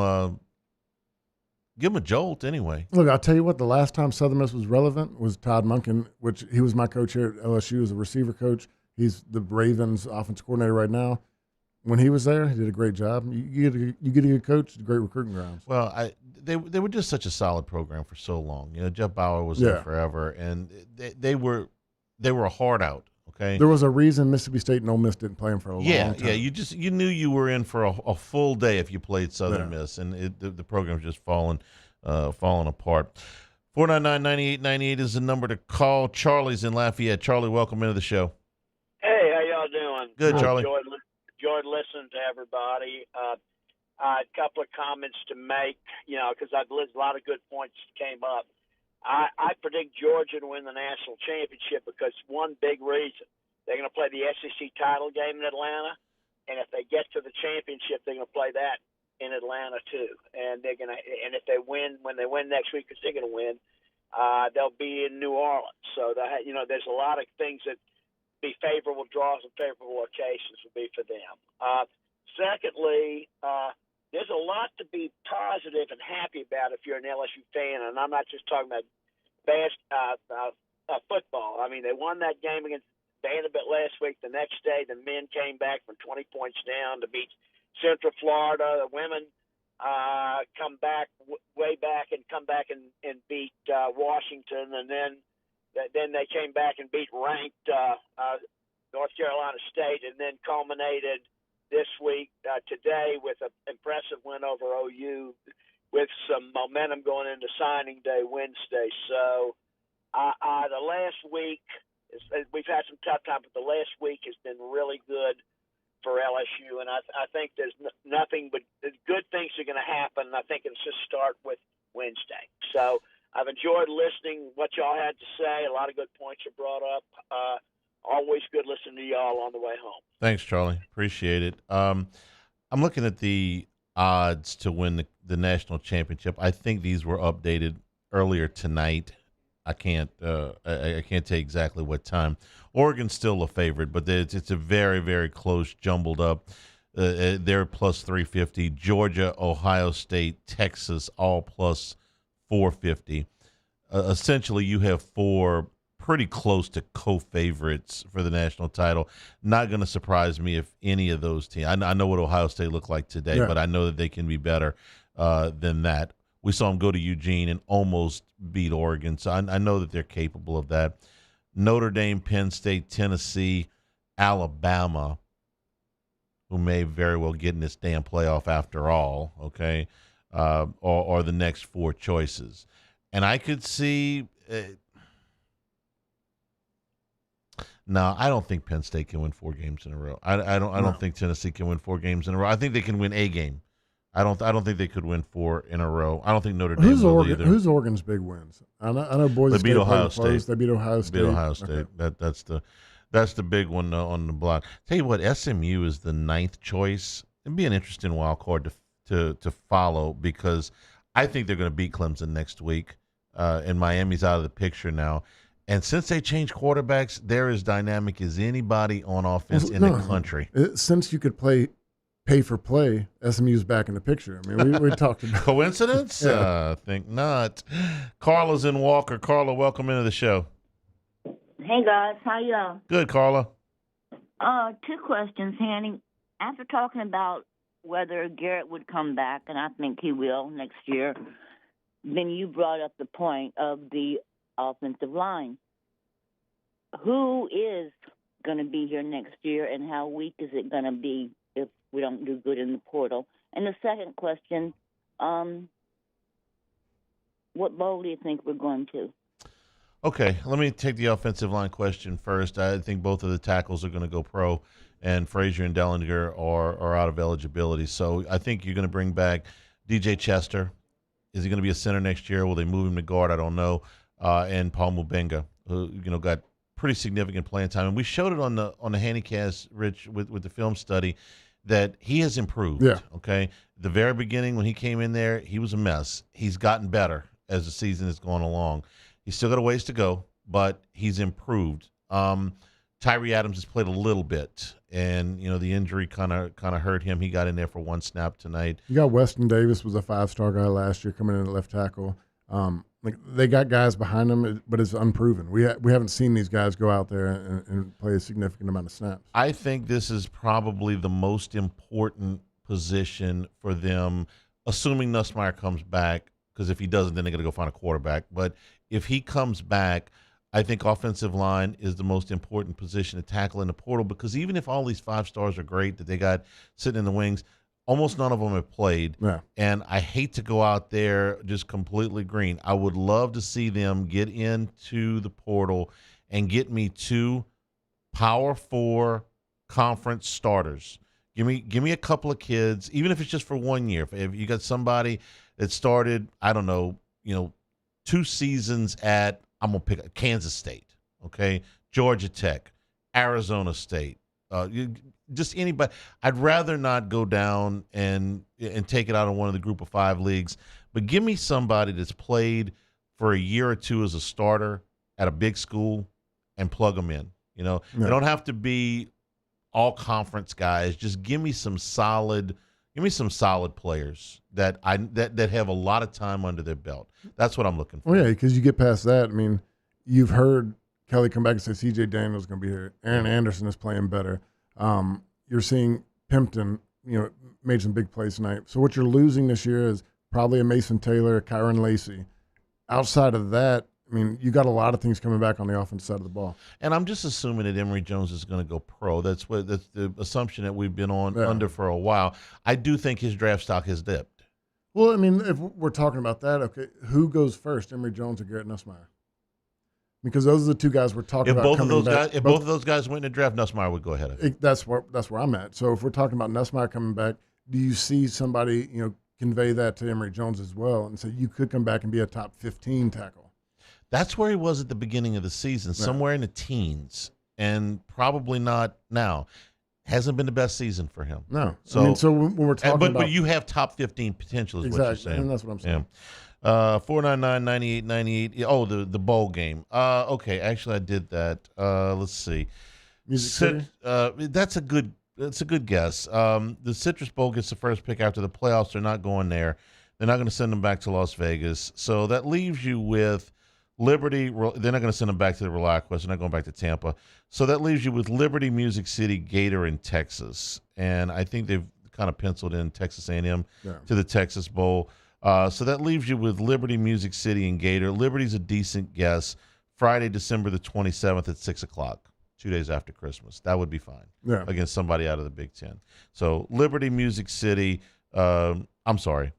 a jolt anyway. Look, I'll tell you what, the last time Southern Miss was relevant was Todd Monken, which he was my coach here at LSU as a receiver coach. He's the Ravens offensive coordinator right now. When he was there, he did a great job. You get a good coach, great recruiting grounds. Well, they were just such a solid program for so long. Jeff Bauer was there forever, and they were a hard out. Okay, there was a reason Mississippi State and Ole Miss didn't play him for a long time. Yeah, you knew you were in for a full day if you played Southern Miss, and the program's just falling apart. 499-9898 is the number to call. Charlie's in Lafayette. Charlie, welcome into the show. Hey, how y'all doing? Good, Charlie. Enjoyed listening to everybody. A couple of comments to make, because a lot of good points came up. I predict Georgia to win the national championship because one big reason. They're going to play the SEC title game in Atlanta, and if they get to the championship, they're going to play that in Atlanta too. And they're going to, and if they win, when they win next week, because they're going to win, they'll be in New Orleans. So there's a lot of things that be favorable draws and favorable occasions would be for them. Secondly, there's a lot to be positive and happy about if you're an LSU fan, and I'm not just talking about football. I mean, they won that game against Vanderbilt last week. The next day, the men came back from 20 points down to beat Central Florida. The women come back way back and come back and beat Washington. Washington, and then they came back and beat ranked North Carolina State, and then culminated this week today with an impressive win over OU, with some momentum going into signing day Wednesday. So the last week, we've had some tough time, but the last week has been really good for LSU, and I think there's nothing but good things are going to happen. And I think it's just start with Wednesday. So I've enjoyed listening what y'all had to say. A lot of good points are brought up. Always good listening to y'all on the way home. Thanks, Charlie. Appreciate it. I'm looking at the odds to win the national championship. I think these were updated earlier tonight. I can't tell you exactly what time. Oregon's still a favorite, but it's a very, very close, jumbled up. They're plus 350. Georgia, Ohio State, Texas, all plus 450. Essentially, you have four pretty close to co-favorites for the national title. Not going to surprise me if any of those teams. I know what Ohio State looked like today, but I know that they can be better than that. We saw them go to Eugene and almost beat Oregon, so I know that they're capable of that. Notre Dame, Penn State, Tennessee, Alabama, who may very well get in this damn playoff after all, okay, or the next four choices. And I could see no, I don't think Penn State can win 4 games in a row. I don't think Tennessee can win 4 games in a row. I think they can win a game. I don't think they could win 4 in a row. I don't think Notre Dame will either. Who's Oregon's big wins? I know Boise State. They beat Ohio State. Close. They beat Ohio State. Beat Ohio State. Okay. That's the big one on the block. Tell you what, SMU is the 9th choice. It'd be an interesting wild card to follow, because I think they're going to beat Clemson next week, and Miami's out of the picture now. And since they changed quarterbacks, they're as dynamic as anybody on offense in the country. Since you could pay for play, SMU's back in the picture. I mean, we talked about coincidence. I think not. Carla's in Walker. Carla, welcome into the show. Hey guys, how y'all? Good, Carla. 2 questions, Hanny. After talking about whether Garrett would come back, and I think he will next year, then you brought up the point of the offensive line. Who is going to be here next year, and how weak is it going to be if we don't do good in the portal? And the second question, what bowl do you think we're going to? Okay, let me take the offensive line question first. I think both of the tackles are going to go pro, and Frazier and Dellinger are out of eligibility. So I think you're going to bring back DJ Chester. Is he going to be a center next year? Will they move him to guard? I don't know. And Paul Mubenga, who got pretty significant playing time, and we showed it on the Handycast, Rich, with the film study, that he has improved. Yeah. Okay. The very beginning when he came in there, he was a mess. He's gotten better as the season has gone along. He's still got a ways to go, but he's improved. Tyree Adams has played a little bit, and the injury kind of hurt him. He got in there for 1 snap tonight. You got Weston Davis, was a 5-star guy last year, coming in at left tackle. They got guys behind them, but it's unproven. We haven't seen these guys go out there and play a significant amount of snaps. I think this is probably the most important position for them, assuming Nussmeier comes back, because if he doesn't, then they're going to go find a quarterback. But if he comes back, I think offensive line is the most important position to tackle in the portal, because even if all these 5-stars are great that they got sitting in the wings, almost none of them have played. Yeah. And I hate to go out there just completely green. I would love to see them get into the portal and get me 2 Power 4 conference starters. Give me a couple of kids, even if it's just for 1 year. If you got somebody that started, I don't know, 2 seasons at, I'm going to pick Kansas State, okay, Georgia Tech, Arizona State, just anybody. I'd rather not go down and take it out on one of the group of 5 leagues, but give me somebody that's played for a year or 2 as a starter at a big school and plug them in. They don't have to be all conference guys. Just give me some solid players that have a lot of time under their belt. That's what I'm looking for. Oh yeah, because you get past that. I mean, you've heard Kelly come back and say C.J. Daniels is going to be here. Aaron Anderson is playing better. You're seeing Pimpton, made some big plays tonight. So what you're losing this year is probably a Mason Taylor, a Kyron Lacey. Outside of that, I I mean, you got a lot of things coming back on the offensive side of the ball. And I'm just assuming that Emory Jones is going to go pro. That's the assumption that we've been under for a while. I do think his draft stock has dipped. Well, I mean, if we're talking about that, okay, who goes first, Emory Jones or Garrett Nussmeier? Because those are the two guys we're talking about. If both of those guys went in the draft, Nussmeier would go ahead of him. That's where I'm at. So if we're talking about Nussmeier coming back, do you see somebody convey that to Emory Jones as well and say you could come back and be a top 15 tackle? That's where he was at the beginning of the season, somewhere in the teens, and probably not now. Hasn't been the best season for him. No. So, when we're talking about... But you have top 15 potential is what you're saying. And that's what I'm saying. Yeah. 499-9898. Oh, the bowl game. Okay, actually I did that. Let's see. Music City? That's a good guess. The Citrus Bowl gets the first pick after the playoffs. They're not going there. They're not going to send them back to Las Vegas. So that leaves you with Liberty. They're not going to send them back to the ReliaQuest. They're not going back to Tampa. So that leaves you with Liberty, Music City, Gator, and Texas. And I think they've kind of penciled in Texas A&M to the Texas Bowl. So that leaves you with Liberty, Music City, and Gator. Liberty's a decent guess. Friday, December the 27th at 6 o'clock, 2 days after Christmas. That would be fine against somebody out of the Big Ten. So Liberty, Music City. I'm sorry.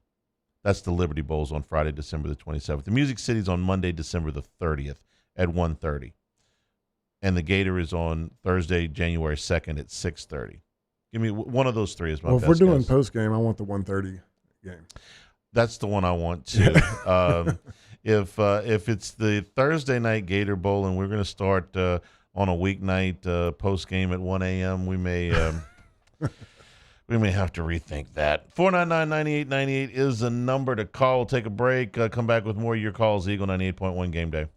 That's the Liberty Bowls on Friday, December the 27th. The Music City's on Monday, December the 30th at 1:30. And the Gator is on Thursday, January 2nd at 6:30. Give me one of those three is my best Well, if we're doing guess. Postgame, I want the 1:30 game. That's the one I want too. If it's the Thursday night Gator Bowl and we're going to start on a weeknight post game at 1 a.m., we may have to rethink that. 499-9898 is the number to call. We'll take a break. Come back with more of your calls. Eagle 98.1 Game Day.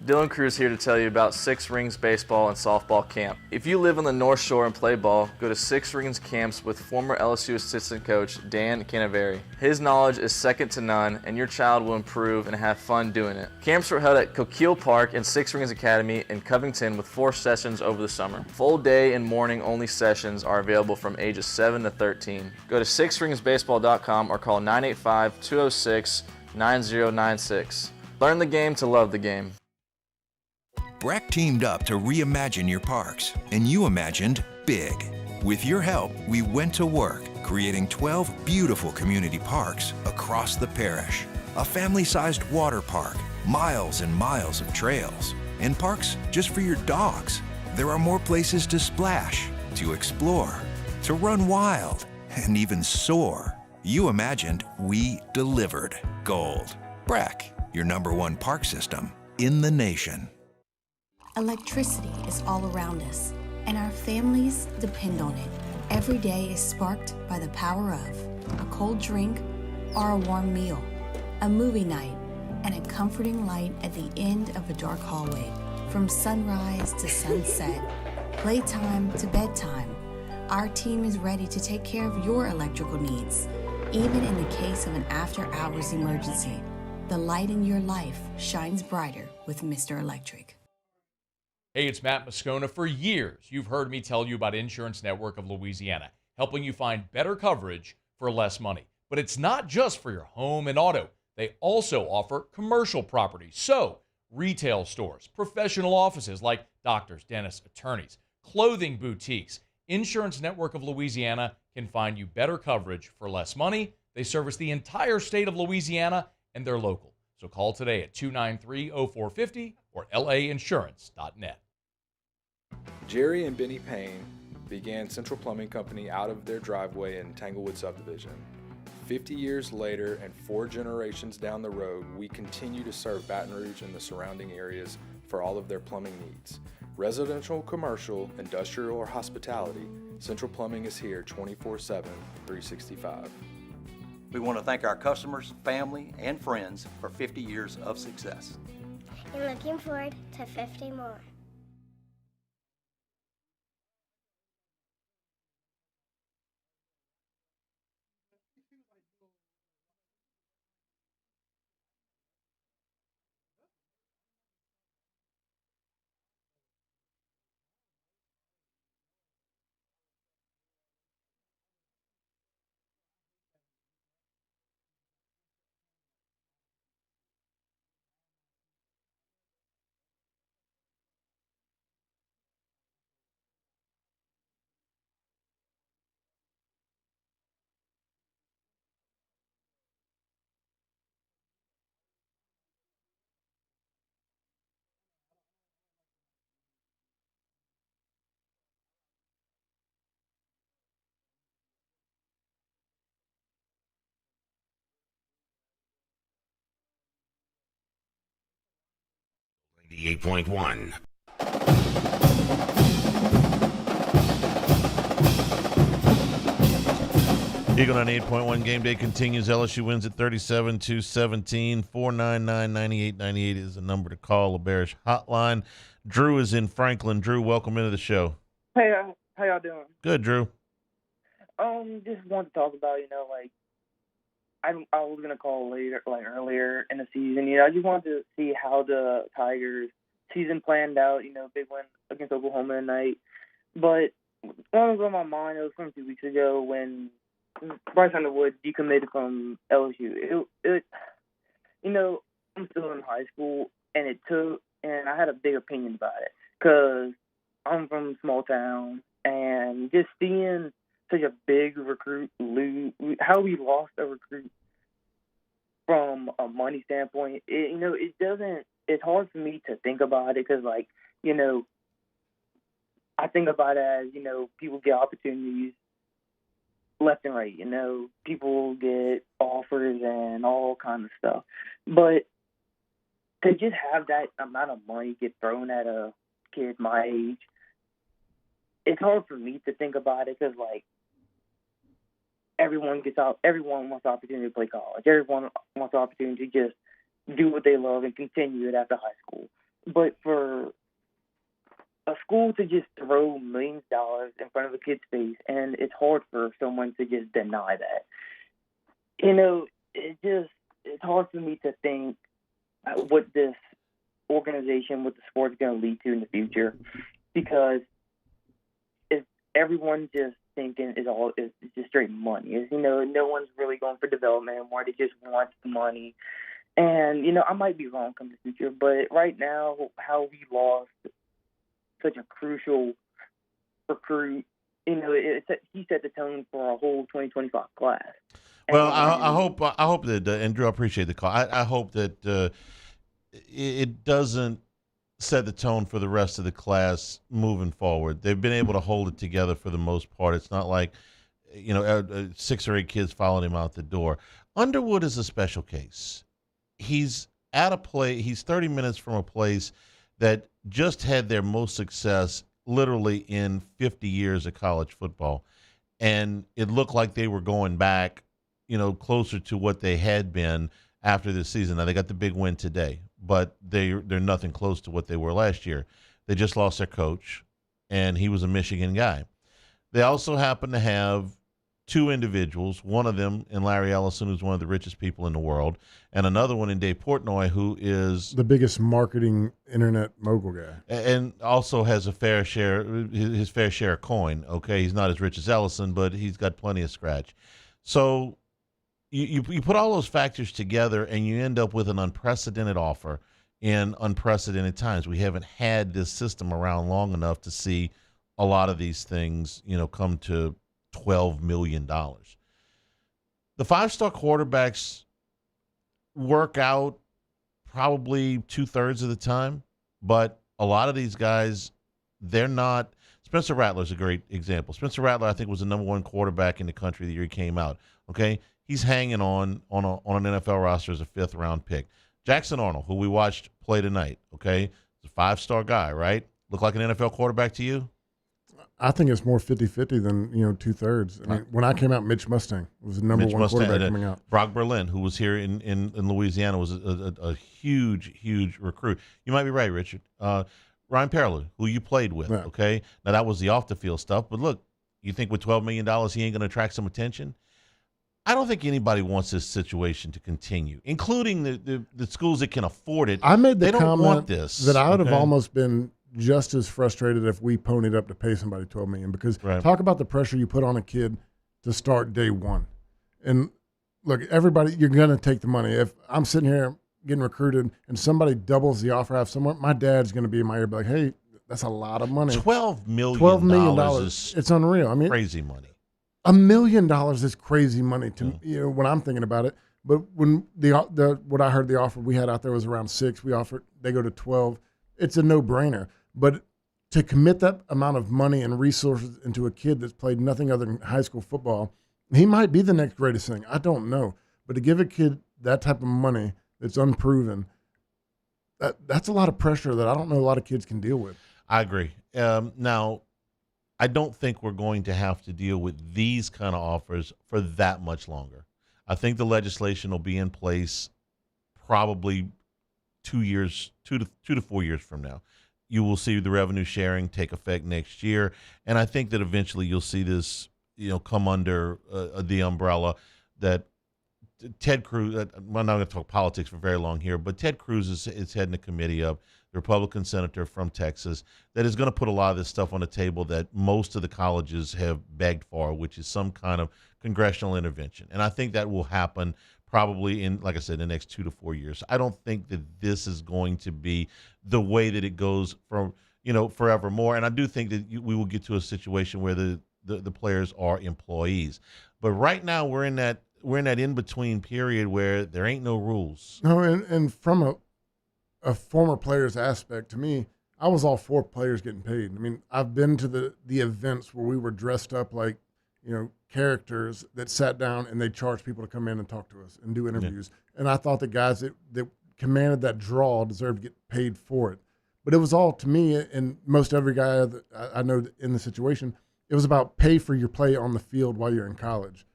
Dylan Cruz here to tell you about Six Rings Baseball and Softball Camp. If you live on the North Shore and play ball, go to Six Rings Camps with former LSU assistant coach Dan Canaveri. His knowledge is second to none, and your child will improve and have fun doing it. Camps were held at Coquille Park and Six Rings Academy in Covington with 4 sessions over the summer. Full day and morning only sessions are available from ages 7 to 13. Go to sixringsbaseball.com or call 985-206-9096. Learn the game to love the game. Breck teamed up to reimagine your parks, and you imagined big. With your help, we went to work, creating 12 beautiful community parks across the parish. A family-sized water park, miles and miles of trails, and parks just for your dogs. There are more places to splash, to explore, to run wild, and even soar. You imagined, we delivered. Gold. Breck, your #1 park system in the nation. Electricity is all around us, and our families depend on it. Every day is sparked by the power of a cold drink or a warm meal, a movie night, and a comforting light at the end of a dark hallway. From sunrise to sunset, playtime to bedtime, our team is ready to take care of your electrical needs, even in the case of an after-hours emergency. The light in your life shines brighter with Mr. Electric. Hey, it's Matt Moscona. For years, you've heard me tell you about Insurance Network of Louisiana, helping you find better coverage for less money. But it's not just for your home and auto. They also offer commercial property. So, retail stores, professional offices like doctors, dentists, attorneys, clothing boutiques. Insurance Network of Louisiana can find you better coverage for less money. They service the entire state of Louisiana, and they're local. So call today at 293-0450 or lainsurance.net. Jerry and Benny Payne began Central Plumbing Company out of their driveway in Tanglewood Subdivision. 50 years later and 4 generations down the road, we continue to serve Baton Rouge and the surrounding areas for all of their plumbing needs. Residential, commercial, industrial, or hospitality, Central Plumbing is here 24/7, 365. We want to thank our customers, family, and friends for 50 years of success. And looking forward to 50 more. Eight point one. Eagle 98.1 game day continues. LSU wins at 37-17. 499-9898 is the number to call. The Bearish hotline. Drew is in Franklin. Drew, welcome into the show. Hey, how y'all doing? Good, Drew. Just wanted to talk about, I was gonna call later, earlier in the season. I just wanted to see how the Tigers season planned out. Big win against Oklahoma tonight. But one was on my mind. It was from 2 weeks ago when Bryce Underwood decommitted from LSU. I'm still in high school, and I had a big opinion about it because I'm from a small town, and just seeing such a big recruit lose, how we lost a recruit from a money standpoint, it's hard for me to think about it because, I think about it as, people get opportunities left and right, people get offers and all kinds of stuff. But to just have that amount of money get thrown at a kid my age, it's hard for me to think about it because, everyone wants the opportunity to play college. Everyone wants the opportunity to just do what they love and continue it after high school. But for a school to just throw millions of dollars in front of a kid's face, and it's hard for someone to just deny that. It's hard for me to think what this organization, what the sport is going to lead to in the future, because if everyone just thinking is just straight money. No one's really going for development anymore. They just want the money. And, I might be wrong come the future, but right now, how we lost such a crucial recruit, he set the tone for our whole 2025 class. Well, I hope that, Andrew, I appreciate the call. I hope that it doesn't set the tone for the rest of the class moving forward. They've been able to hold it together for the most part. It's not like, 6 or 8 kids followed him out the door. Underwood is a special case. He's at a place, he's 30 minutes from a place that just had their most success literally in 50 years of college football. And it looked like they were going back, closer to what they had been after this season. Now, they got the big win today, but they're nothing close to what they were last year. They just lost their coach, and he was a Michigan guy. They also happen to have 2 individuals, one of them in Larry Ellison, who's one of the richest people in the world, and another one in Dave Portnoy, who is the biggest marketing internet mogul guy, and also has his fair share of coin. Okay, he's not as rich as Ellison, but he's got plenty of scratch. So you put all those factors together, and you end up with an unprecedented offer in unprecedented times. We haven't had this system around long enough to see a lot of these things, come to $12 million. The 5-star quarterbacks work out probably 2/3 of the time, but a lot of these guys, they're not. Spencer Rattler's a great example. Spencer Rattler, I think, was the number 1 quarterback in the country the year he came out. Okay, he's hanging on an NFL roster as a 5th-round pick. Jackson Arnold, who we watched play tonight, okay, he's a 5-star guy, right? Look like an NFL quarterback to you? I think it's more 50-50 than 2/3. I mean, when I came out, Mitch Mustang was the number one quarterback coming out. Brock Berlin, who was here in Louisiana, was a huge recruit. You might be right, Richard. Ryan Perler, who you played with, okay? Now, that was the off-the-field stuff. But, look, you think with $12 million he ain't going to attract some attention? I don't think anybody wants this situation to continue, including the schools that can afford it. I made the they don't comment want this, that I would have almost been just as frustrated if we ponied up to pay somebody $12 million, because talk about the pressure you put on a kid to start day one. And look, everybody, you're going to take the money. If I'm sitting here getting recruited and somebody doubles the offer I have somewhere, my dad's going to be in my ear, be like, hey, that's a lot of money. $12 million is it's unreal. I mean, crazy money. $1 million is crazy money to me, when I'm thinking about it. But when what I heard the offer we had out there was around 6, they go to 12. It's a no-brainer. But to commit that amount of money and resources into a kid that's played nothing other than high school football, he might be the next greatest thing. I don't know. But to give a kid that type of money that's unproven, that's a lot of pressure that I don't know a lot of kids can deal with. I agree. Now, I don't think we're going to have to deal with these kind of offers for that much longer. I think the legislation will be in place probably 2 to 4 years from now. You will see the revenue sharing take effect next year, and I think that eventually you'll see this, come under the umbrella that Ted Cruz. I'm not going to talk politics for very long here, but Ted Cruz is heading a committee up, the Republican senator from Texas, that is going to put a lot of this stuff on the table that most of the colleges have begged for, which is some kind of congressional intervention. And I think that will happen probably in, like I said, the next 2 to 4 years. I don't think that this is going to be the way that it goes from, forevermore. And I do think that we will get to a situation where the players are employees. But right now we're in that in-between period where there ain't no rules. No, and from a former player's aspect, to me, I was all for players getting paid. I mean, I've been to the events where we were dressed up like, characters that sat down and they charged people to come in and talk to us and do interviews. Yeah. And I thought the guys that commanded that draw deserved to get paid for it. But it was all, to me, and most every guy that I know in the situation, it was about pay for your play on the field while you're in college.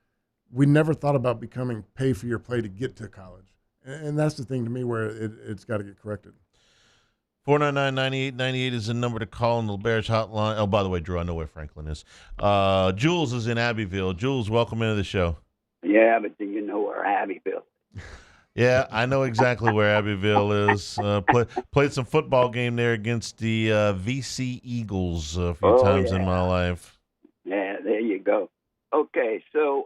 We never thought about becoming pay for your play to get to college. And that's the thing to me where it's got to get corrected. 499-9898 is the number to call on the Bears hotline. Oh, by the way, Drew, I know where Franklin is. Jules is in Abbeville. Jules, welcome into the show. Yeah, but do you know where Abbeville is? Yeah, I know exactly where Abbeville is. Played some football game there against the VC Eagles a few times in my life. Yeah, there you go. Okay, so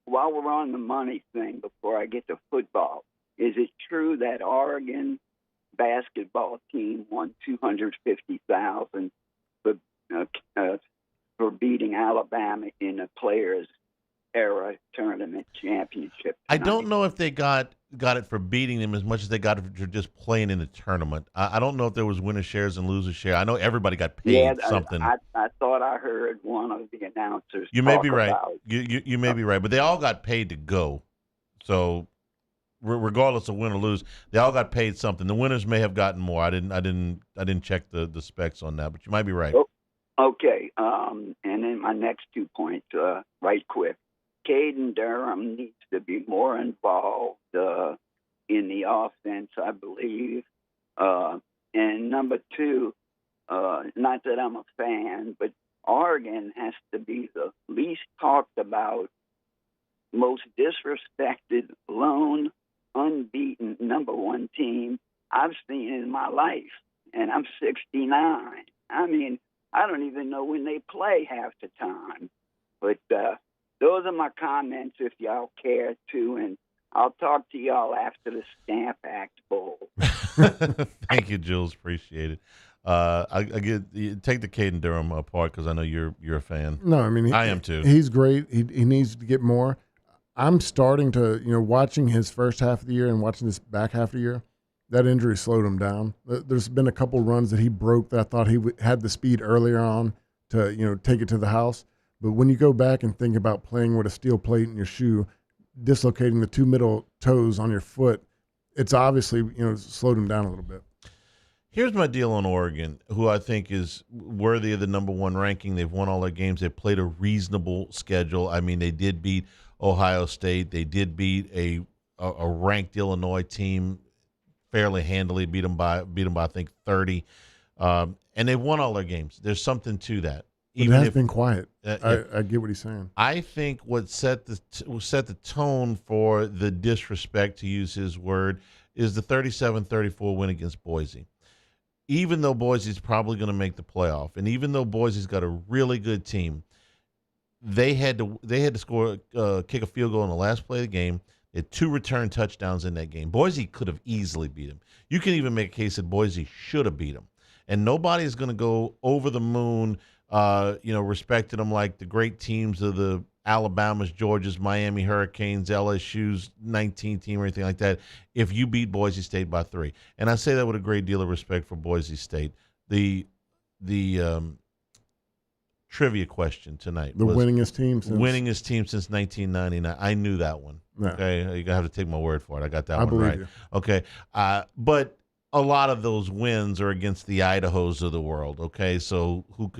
while we're on the money thing, before I get to football, is it true that Oregon basketball team won $250,000 for beating Alabama in a Players Era tournament championship? I don't know if they got it for beating them as much as they got it for just playing in the tournament. I don't know if there was winner shares and loser share. I know everybody got paid something. I thought I heard one of the announcers. You may be right. You may be right, but they all got paid to go. So regardless of win or lose, they all got paid something. The winners may have gotten more. I didn't check the specs on that, but you might be right. Okay. And then my next 2 points, right quick. Caden Durham needs to be more involved in the offense, I believe. And number 2, not that I'm a fan, but Oregon has to be the least talked about, most disrespected, lone, unbeaten #1 team I've seen in my life. And I'm 69. I mean, I don't even know when they play half the time. But those are my comments if y'all care to, and I'll talk to y'all after the Stamp Act Bowl. Thank you, Jules. Appreciate it. Take the Caden Durham apart because I know you're a fan. No, I mean I am too. He's great. He needs to get more. I'm starting to, watching his first half of the year and watching this back half of the year, that injury slowed him down. There's been a couple runs that he broke that I thought he had the speed earlier on to, take it to the house. But when you go back and think about playing with a steel plate in your shoe, dislocating the 2 middle toes on your foot, it's obviously, slowed him down a little bit. Here's my deal on Oregon, who I think is worthy of the number one ranking. They've won all their games. They've played a reasonable schedule. I mean, they did beat Ohio State. They did beat a ranked Illinois team fairly handily. Beat them by I think 30, and they've won all their games. There's something to that. It has been quiet. I get what he's saying. I think what set the tone for the disrespect, to use his word, is the 37-34 win against Boise. Even though Boise's probably going to make the playoff, and even though Boise's got a really good team, they had to score kick a field goal in the last play of the game. They had 2 return touchdowns in that game. Boise could have easily beat them. You can even make a case that Boise should have beat them. And nobody is going to go over the moon, respecting them like the great teams of the Alabamas, Georgias, Miami Hurricanes, LSU's 19 team or anything like that, if you beat Boise State by 3. And I say that with a great deal of respect for Boise State. The trivia question tonight. The winningest team since 1999. I knew that one. Yeah. Okay, you're going to have to take my word for it. I got that I one believe right. you. Okay, but a lot of those wins are against the Idahos of the world, okay? So who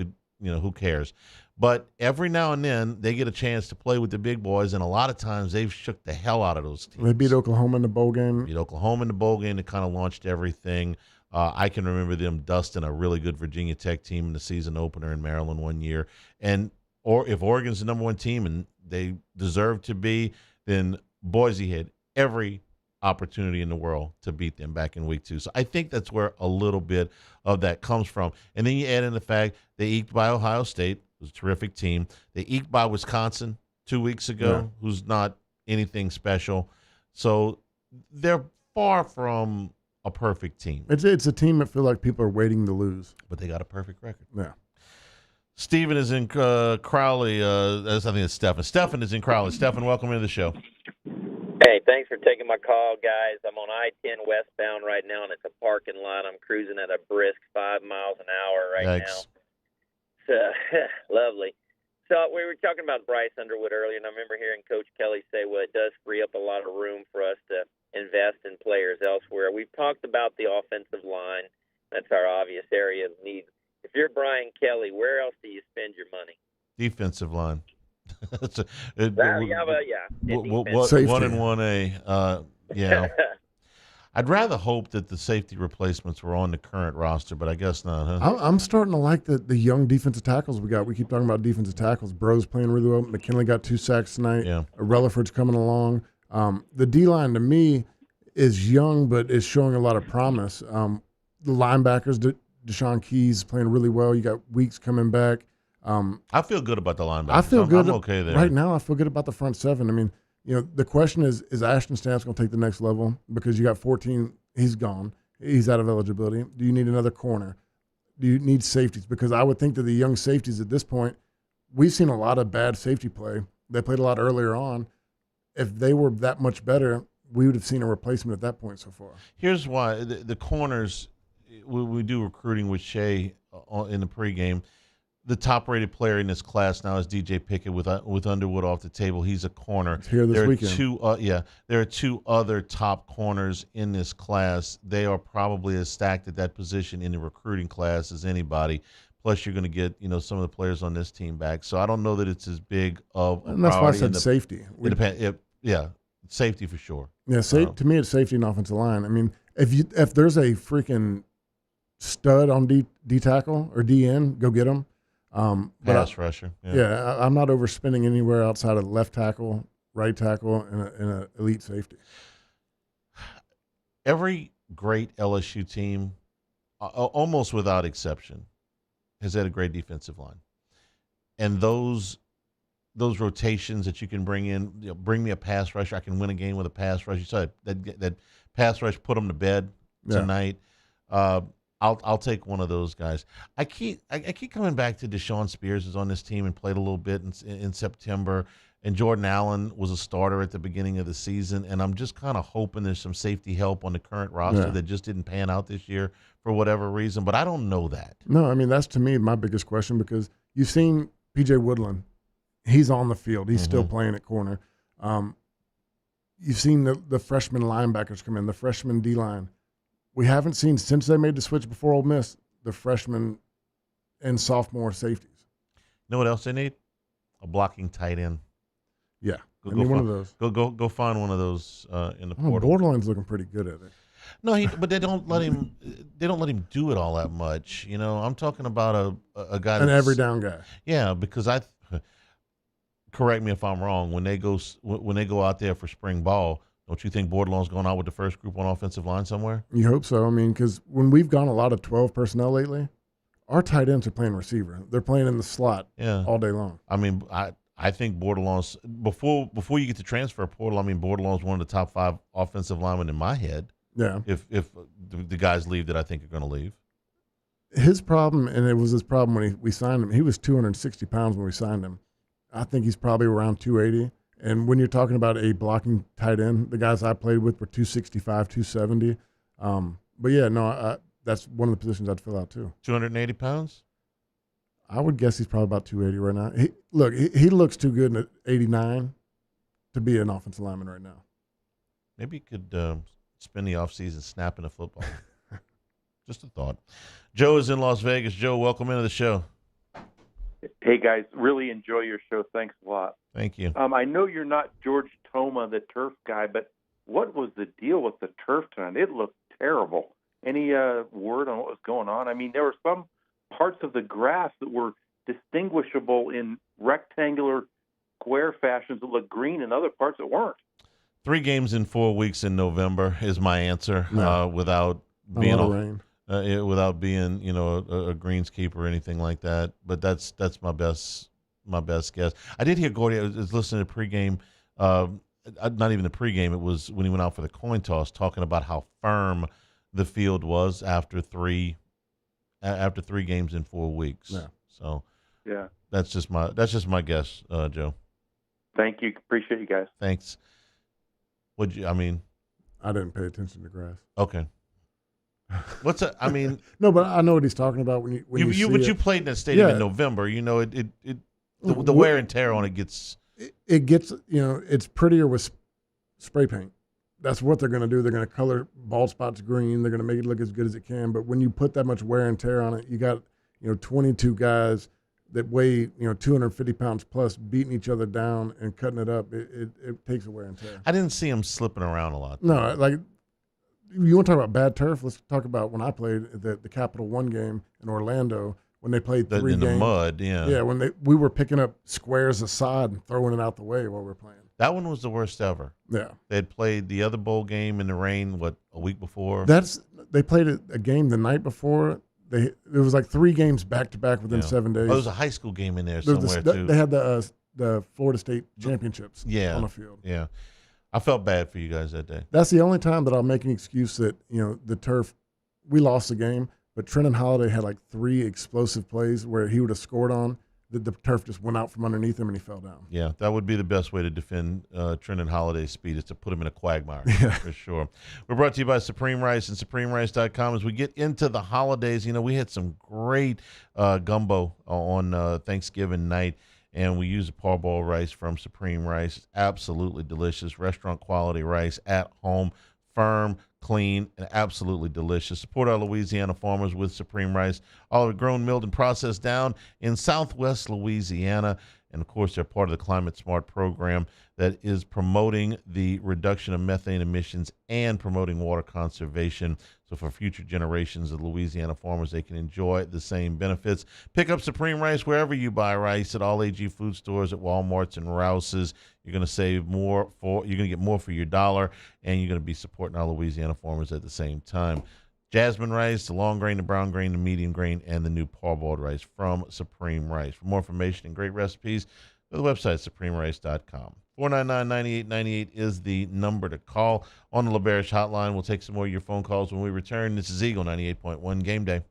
cares? But every now and then they get a chance to play with the big boys, and a lot of times they've shook the hell out of those teams. They beat Oklahoma in the bowl game. Beat Oklahoma in the bowl game that kind of launched everything. I can remember them dusting a really good Virginia Tech team in the season opener in Maryland one year. Or if Oregon's the number one team and they deserve to be, then Boise had every opportunity in the world to beat them back in week 2. So I think that's where a little bit of that comes from. And then you add in the fact they eked by Ohio State, who's a terrific team. They eked by Wisconsin 2 weeks ago, who's not anything special. So they're far from a perfect team. It's a team that feel like people are waiting to lose. But they got a perfect record. Yeah. Stephen is in Crowley. I think it's Stephen. Stephen is in Crowley. Stephen, welcome into the show. Hey, thanks for taking my call, guys. I'm on I-10 westbound right now, and it's a parking lot. I'm cruising at a brisk 5 miles an hour right now. So, lovely. So we were talking about Bryce Underwood earlier, and I remember hearing Coach Kelly say, well, it does free up a lot of room for us to invest in players elsewhere. We've talked about the offensive line. That's our obvious area of need. If you're Brian Kelly, where else do you spend your money? Defensive line. Safety. 1 and 1A. Yeah. I'd rather hope that the safety replacements were on the current roster, but I guess not, huh? I'm starting to like the young defensive tackles we got. We keep talking about defensive tackles. Bro's playing really well. McKinley got 2 sacks tonight. Yeah. Relaford's coming along. The D-line, to me, is young, but is showing a lot of promise. The linebackers, Deshaun Keyes playing really well. You got Weeks coming back. I feel good about the linebackers. I feel good. I'm okay there. Right now, I feel good about the front 7. I mean, the question is Ashton Stamps going to take the next level? Because you got 14, he's gone. He's out of eligibility. Do you need another corner? Do you need safeties? Because I would think that the young safeties at this point, we've seen a lot of bad safety play. They played a lot earlier on. If they were that much better, we would have seen a replacement at that point so far. Here's why. The corners, we do recruiting with Shea in the pregame. The top-rated player in this class now is DJ Pickett with Underwood off the table. He's a corner. It's here this weekend. There are 2 other top corners in this class. They are probably as stacked at that position in the recruiting class as anybody. Plus, you're going to get some of the players on this team back. So I don't know that it's as big of a and that's why I priority said safety. Safety for sure. Yeah, to me, it's safety and offensive line. I mean, if there's a freaking stud on D tackle or DN, go get him. Pass rusher. Yeah, I'm not overspending anywhere outside of left tackle, right tackle, and an elite safety. Every great LSU team, almost without exception, has had a great defensive line. And those rotations that you can bring in, bring me a pass rusher, I can win a game with a pass rush. You saw that pass rush put them to bed tonight. I'll take one of those guys. I keep coming back to Deshaun Spears is on this team and played a little bit in September, and Jordan Allen was a starter at the beginning of the season, and I'm just kind of hoping there's some safety help on the current roster that just didn't pan out this year for whatever reason, but I don't know that. No, I mean, that's to me my biggest question because you've seen P.J. Woodland. He's on the field. He's still playing at corner. You've seen the freshman linebackers come in, the freshman D-line. we haven't seen since they made the switch before Ole Miss, the freshman and sophomore safeties. You know what else they need? A blocking tight end. Yeah, One of those. Go find one of those in the portal. Borderline's looking pretty good at it. No, but they don't let him. They don't let him do it all that much. I'm talking about a guy, An every down guy. Yeah, because correct me if I'm wrong. When they go out there for spring ball, don't you think Bordelon's going out with the first group on offensive line somewhere? You hope so. I mean, because when we've gone a lot of 12 personnel lately, our tight ends are playing receiver. They're playing in the slot all day long. I mean, I think Bordelon's before you get to transfer portal. I mean, Bordelon's one of the top 5 offensive linemen in my head. Yeah. If the guys leave that I think are going to leave. His problem, and it was his problem when we signed him, he was 260 pounds when we signed him. I think he's probably around 280. And when you're talking about a blocking tight end, the guys I played with were 265, 270. But yeah, no, that's one of the positions I'd fill out too. 280 pounds? I would guess he's probably about 280 right now. He looks too good at 89 to be an offensive lineman right now. Maybe he could spend the offseason snapping a football. Just a thought. Joe is in Las Vegas. Joe, welcome into the show. Hey, guys. Really enjoy your show. Thanks a lot. Thank you. I know you're not George Toma, the turf guy, but what was the deal with the turf tonight? It looked terrible. Any word on what was going on? I mean, there were some parts of the grass that were distinguishable in rectangular square fashions that looked green and other parts that weren't. 3 games in 4 weeks in November is my answer. Without being without being a greenskeeper or anything like that. But that's my best guess. I did hear Gordy. I was listening to pregame. Not even the pregame. It was when he went out for the coin toss, talking about how firm the field was after 3 games in 4 weeks. Yeah. So yeah, that's just my guess, Joe. Thank you. Appreciate you guys. Thanks. I didn't pay attention to grass. Okay. What's that? I mean, no, but I know what he's talking about when you played in that stadium in November. The wear and tear on it gets. It gets it's prettier with spray paint. That's what they're going to do. They're going to color bald spots green. They're going to make it look as good as it can. But when you put that much wear and tear on it, you got 22 guys that weigh 250 pounds plus beating each other down and cutting it up. It takes a wear and tear. I didn't see him slipping around a lot. No, like you want to talk about bad turf? Let's talk about when I played the Capital One game in Orlando when they played 3 games in the mud. Yeah, when we were picking up squares of sod and throwing it out the way while we were playing. That one was the worst ever. Yeah, they had played the other bowl game in the rain. A week before? They played a game the night before. It was like 3 games back to back within 7 days. There was a high school game in there somewhere too. They had the Florida State championships on the field. Yeah, I felt bad for you guys that day. That's the only time that I'll make an excuse that the turf. We lost the game, but Trenton Holiday had like 3 explosive plays where he would have scored on. The turf just went out from underneath him and he fell down. Yeah, that would be the best way to defend Trenton Holiday's speed is to put him in a quagmire for sure. We're brought to you by Supreme Rice and SupremeRice.com. As we get into the holidays, we had some great gumbo on Thanksgiving night, and we used the parboiled rice from Supreme Rice. It's absolutely delicious, restaurant quality rice at home, firm, clean, and absolutely delicious. Support our Louisiana farmers with Supreme Rice. All of it grown, milled, and processed down in Southwest Louisiana. And, of course, they're part of the Climate Smart program that is promoting the reduction of methane emissions and promoting water conservation. So for future generations of Louisiana farmers, they can enjoy the same benefits. Pick up Supreme Rice wherever you buy rice, at all AG food stores, at Walmarts and Rouse's. You're going to save more you're going to get more for your dollar, and you're going to be supporting our Louisiana farmers at the same time. Jasmine rice, the long grain, the brown grain, the medium grain, and the new parboiled rice from Supreme Rice. For more information and great recipes, go to the website, SupremeRice.com. 499-9898 is the number to call. On the LaBarish hotline, we'll take some more of your phone calls when we return. This is Eagle 98.1 Game Day.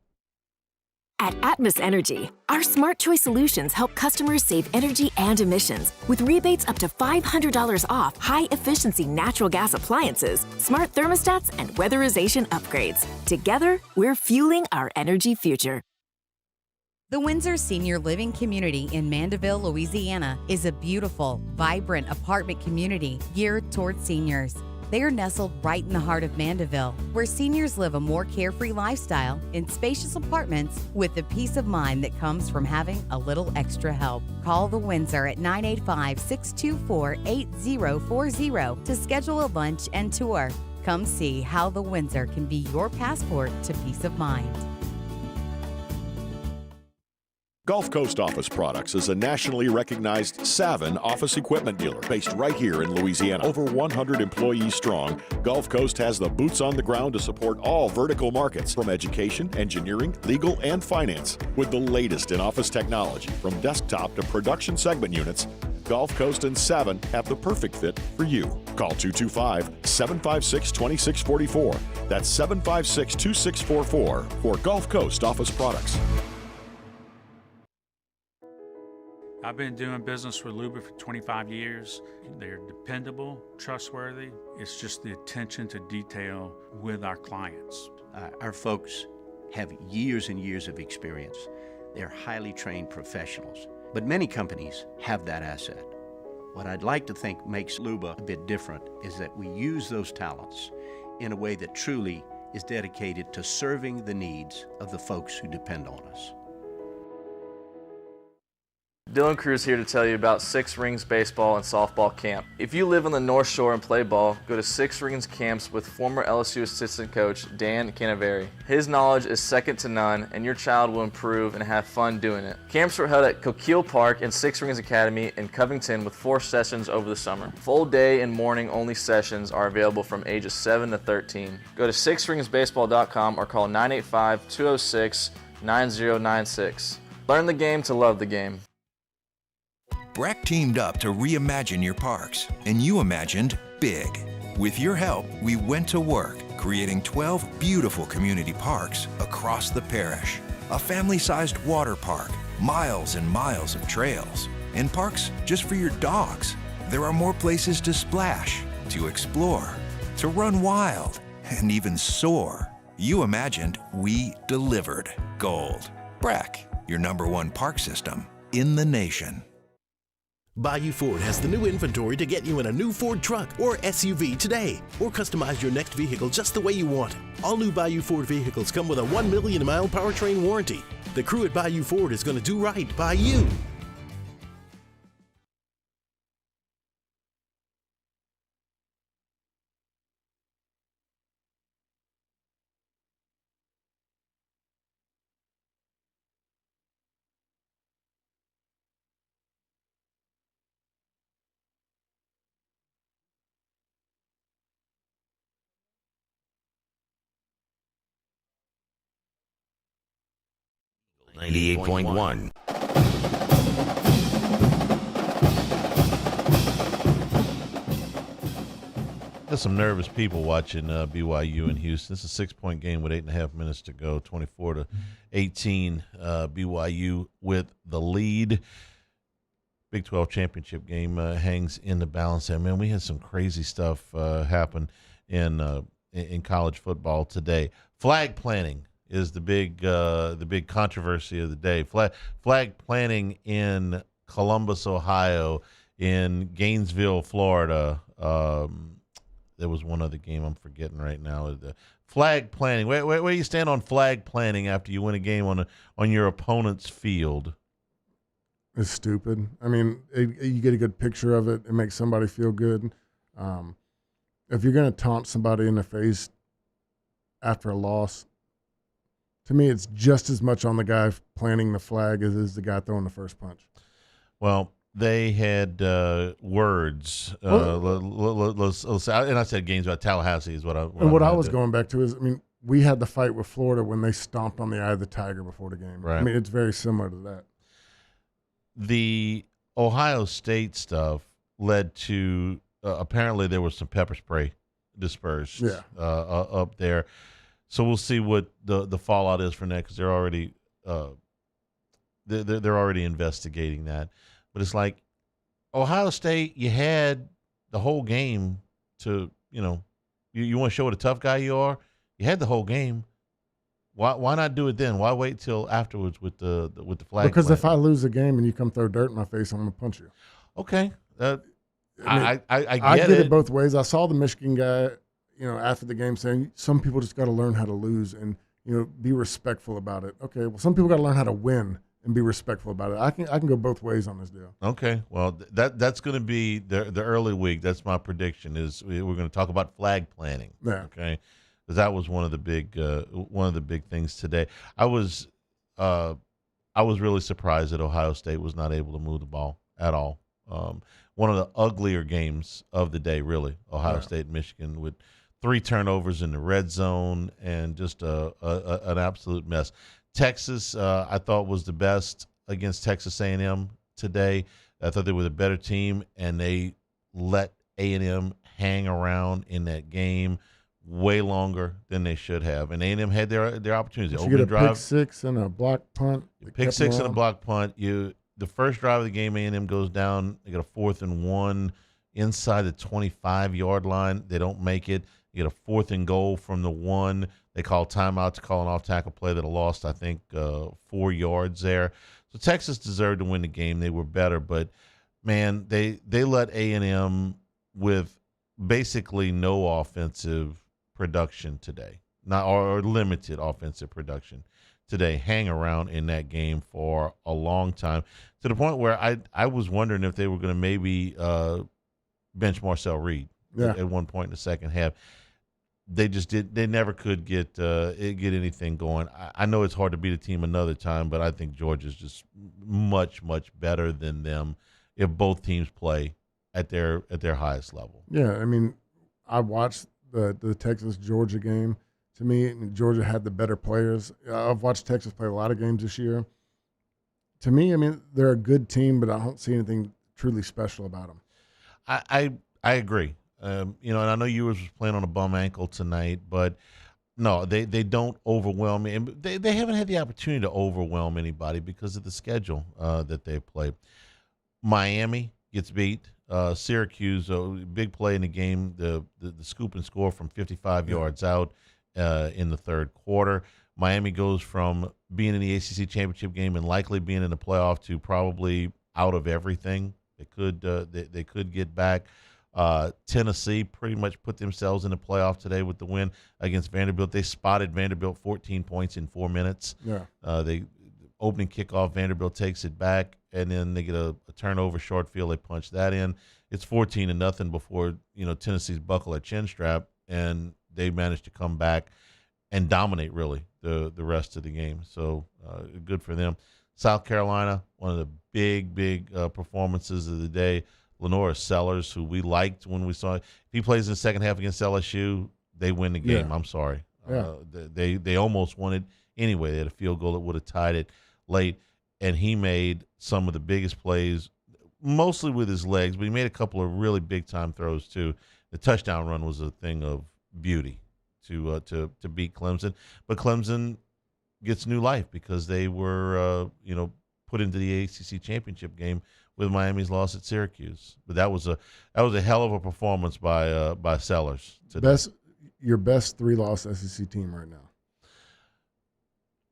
At Atmos Energy, our Smart Choice solutions help customers save energy and emissions with rebates up to $500 off high-efficiency natural gas appliances, smart thermostats, and weatherization upgrades. Together, we're fueling our energy future. The Windsor Senior Living Community in Mandeville, Louisiana is a beautiful, vibrant apartment community geared towards seniors. They are nestled right in the heart of Mandeville, where seniors live a more carefree lifestyle in spacious apartments with the peace of mind that comes from having a little extra help. Call the Windsor at 985-624-8040 to schedule a lunch and tour. Come see how the Windsor can be your passport to peace of mind. Gulf Coast Office Products is a nationally recognized Savin office equipment dealer based right here in Louisiana. Over 100 employees strong, Gulf Coast has the boots on the ground to support all vertical markets, from education, engineering, legal, and finance. With the latest in office technology, from desktop to production segment units, Gulf Coast and Savin have the perfect fit for you. Call 225-756-2644. That's 756-2644 for Gulf Coast Office Products. I've been doing business with Luba for 25 years. They're dependable, trustworthy. It's just the attention to detail with our clients. Our folks have years and years of experience. They're highly trained professionals, but many companies have that asset. What I'd like to think makes Luba a bit different is that we use those talents in a way that truly is dedicated to serving the needs of the folks who depend on us. Dylan Cruz here to tell you about Six Rings Baseball and Softball Camp. If you live on the North Shore and play ball, go to Six Rings Camps with former LSU assistant coach Dan Canaveri. His knowledge is second to none, and your child will improve and have fun doing it. Camps were held at Coquille Park and Six Rings Academy in Covington with 4 sessions over the summer. Full day and morning only sessions are available from ages 7 to 13. Go to sixringsbaseball.com or call 985-206-9096. Learn the game to love the game. Breck teamed up to reimagine your parks, and you imagined big. With your help, we went to work, creating 12 beautiful community parks across the parish. A family-sized water park, miles and miles of trails, and parks just for your dogs. There are more places to splash, to explore, to run wild, and even soar. You imagined, we delivered. Gold. Breck, your #1 park system in the nation. Bayou Ford has the new inventory to get you in a new Ford truck or SUV today, or customize your next vehicle just the way you want it. All new Bayou Ford vehicles come with a 1 million mile powertrain warranty. The crew at Bayou Ford is going to do right by you. .1. There's some nervous people watching BYU in Houston. It's a 6-point game with 8.5 minutes to go, 24-18. BYU with the lead. Big 12 championship game hangs in the balance there. Man, we had some crazy stuff happen in college football today. Flag planting is the big controversy of the day. Flag planting in Columbus, Ohio, in Gainesville, Florida. There was one other game I'm forgetting right now. The flag planting. Where do you stand on flag planting after you win a game on your opponent's field? It's stupid. I mean, you get a good picture of it. It makes somebody feel good. If you're going to taunt somebody in the face after a loss, to me, it's just as much on the guy planting the flag as is the guy throwing the first punch. Well, they had words. And I said games about Tallahassee is what I. What I was going back to is, I mean, we had the fight with Florida when they stomped on the eye of the tiger before the game. Right. I mean, it's very similar to that. The Ohio State stuff led to apparently there was some pepper spray dispersed up there. So we'll see what the fallout is from that, because they're already they're already investigating that. But it's like Ohio State, you had the whole game to you want to show what a tough guy you are. You had the whole game. Why not do it then? Why wait till afterwards with the flag? Because planting? if I lose the game and you come throw dirt in my face, I'm gonna punch you. Okay, I get it. it both ways. I saw the Michigan guy, after the game saying some people just got to learn how to lose and be respectful about it. Okay, well, some people got to learn how to win and be respectful about it. I can go both ways on this deal. Okay, well, that's going to be the early week. That's my prediction. Is we're going to talk about flag planting. Yeah. Okay, because that was one of the big things today. I was really surprised that Ohio State was not able to move the ball at all. One of the uglier games of the day, really. Ohio State and Michigan with 3 turnovers in the red zone and just an absolute mess. Texas, I thought, was the best against Texas A&M today. I thought they were the better team, and they let A&M hang around in that game way longer than they should have. And A&M had their opportunities. You get a pick six and a block punt. Pick six and a block punt. The first drive of the game, A&M goes down. They get a 4th and 1 inside the 25-yard line. They don't make it. You get a 4th and goal from the 1. They call timeout to call an off-tackle play that lost, I think, 4 yards there. So Texas deserved to win the game. They were better, but man, they let A&M with basically no offensive production today, or limited offensive production today, hang around in that game for a long time, to the point where I was wondering if they were going to maybe bench Marcel Reed at one point in the second half. They just did. They never could get anything going. I know it's hard to beat a team another time, but I think Georgia's just much, much better than them if both teams play at their highest level. Yeah, I mean, I watched the Texas-Georgia game. To me, Georgia had the better players. I've watched Texas play a lot of games this year. To me, I mean, they're a good team, but I don't see anything truly special about them. I agree. And I know Ewers was playing on a bum ankle tonight, but no, they don't overwhelm me. And they haven't had the opportunity to overwhelm anybody because of the schedule that they've played. Miami gets beat. Syracuse, a big play in the game, the scoop and score from 55 yards out in the third quarter. Miami goes from being in the ACC championship game and likely being in the playoff to probably out of everything. They could get back. Tennessee pretty much put themselves in the playoff today with the win against Vanderbilt. They spotted Vanderbilt 14 points in 4 minutes. Yeah. They opening kickoff, Vanderbilt takes it back, and then they get a turnover, short field. They punch that in. It's 14-0 before Tennessee's buckle at chin strap, and they managed to come back and dominate really the rest of the game. So good for them. South Carolina, one of the big performances of the day. Lenora Sellers, who we liked when we saw, if he plays in the second half against LSU, they win the game. Yeah. I'm sorry. Yeah. They almost won it anyway. They had a field goal that would have tied it late, and he made some of the biggest plays, mostly with his legs, but he made a couple of really big-time throws too. The touchdown run was a thing of beauty to beat Clemson. But Clemson gets new life because they were put into the ACC championship game with Miami's loss at Syracuse. But that was a hell of a performance by Sellers today. Your best 3-loss SEC team right now.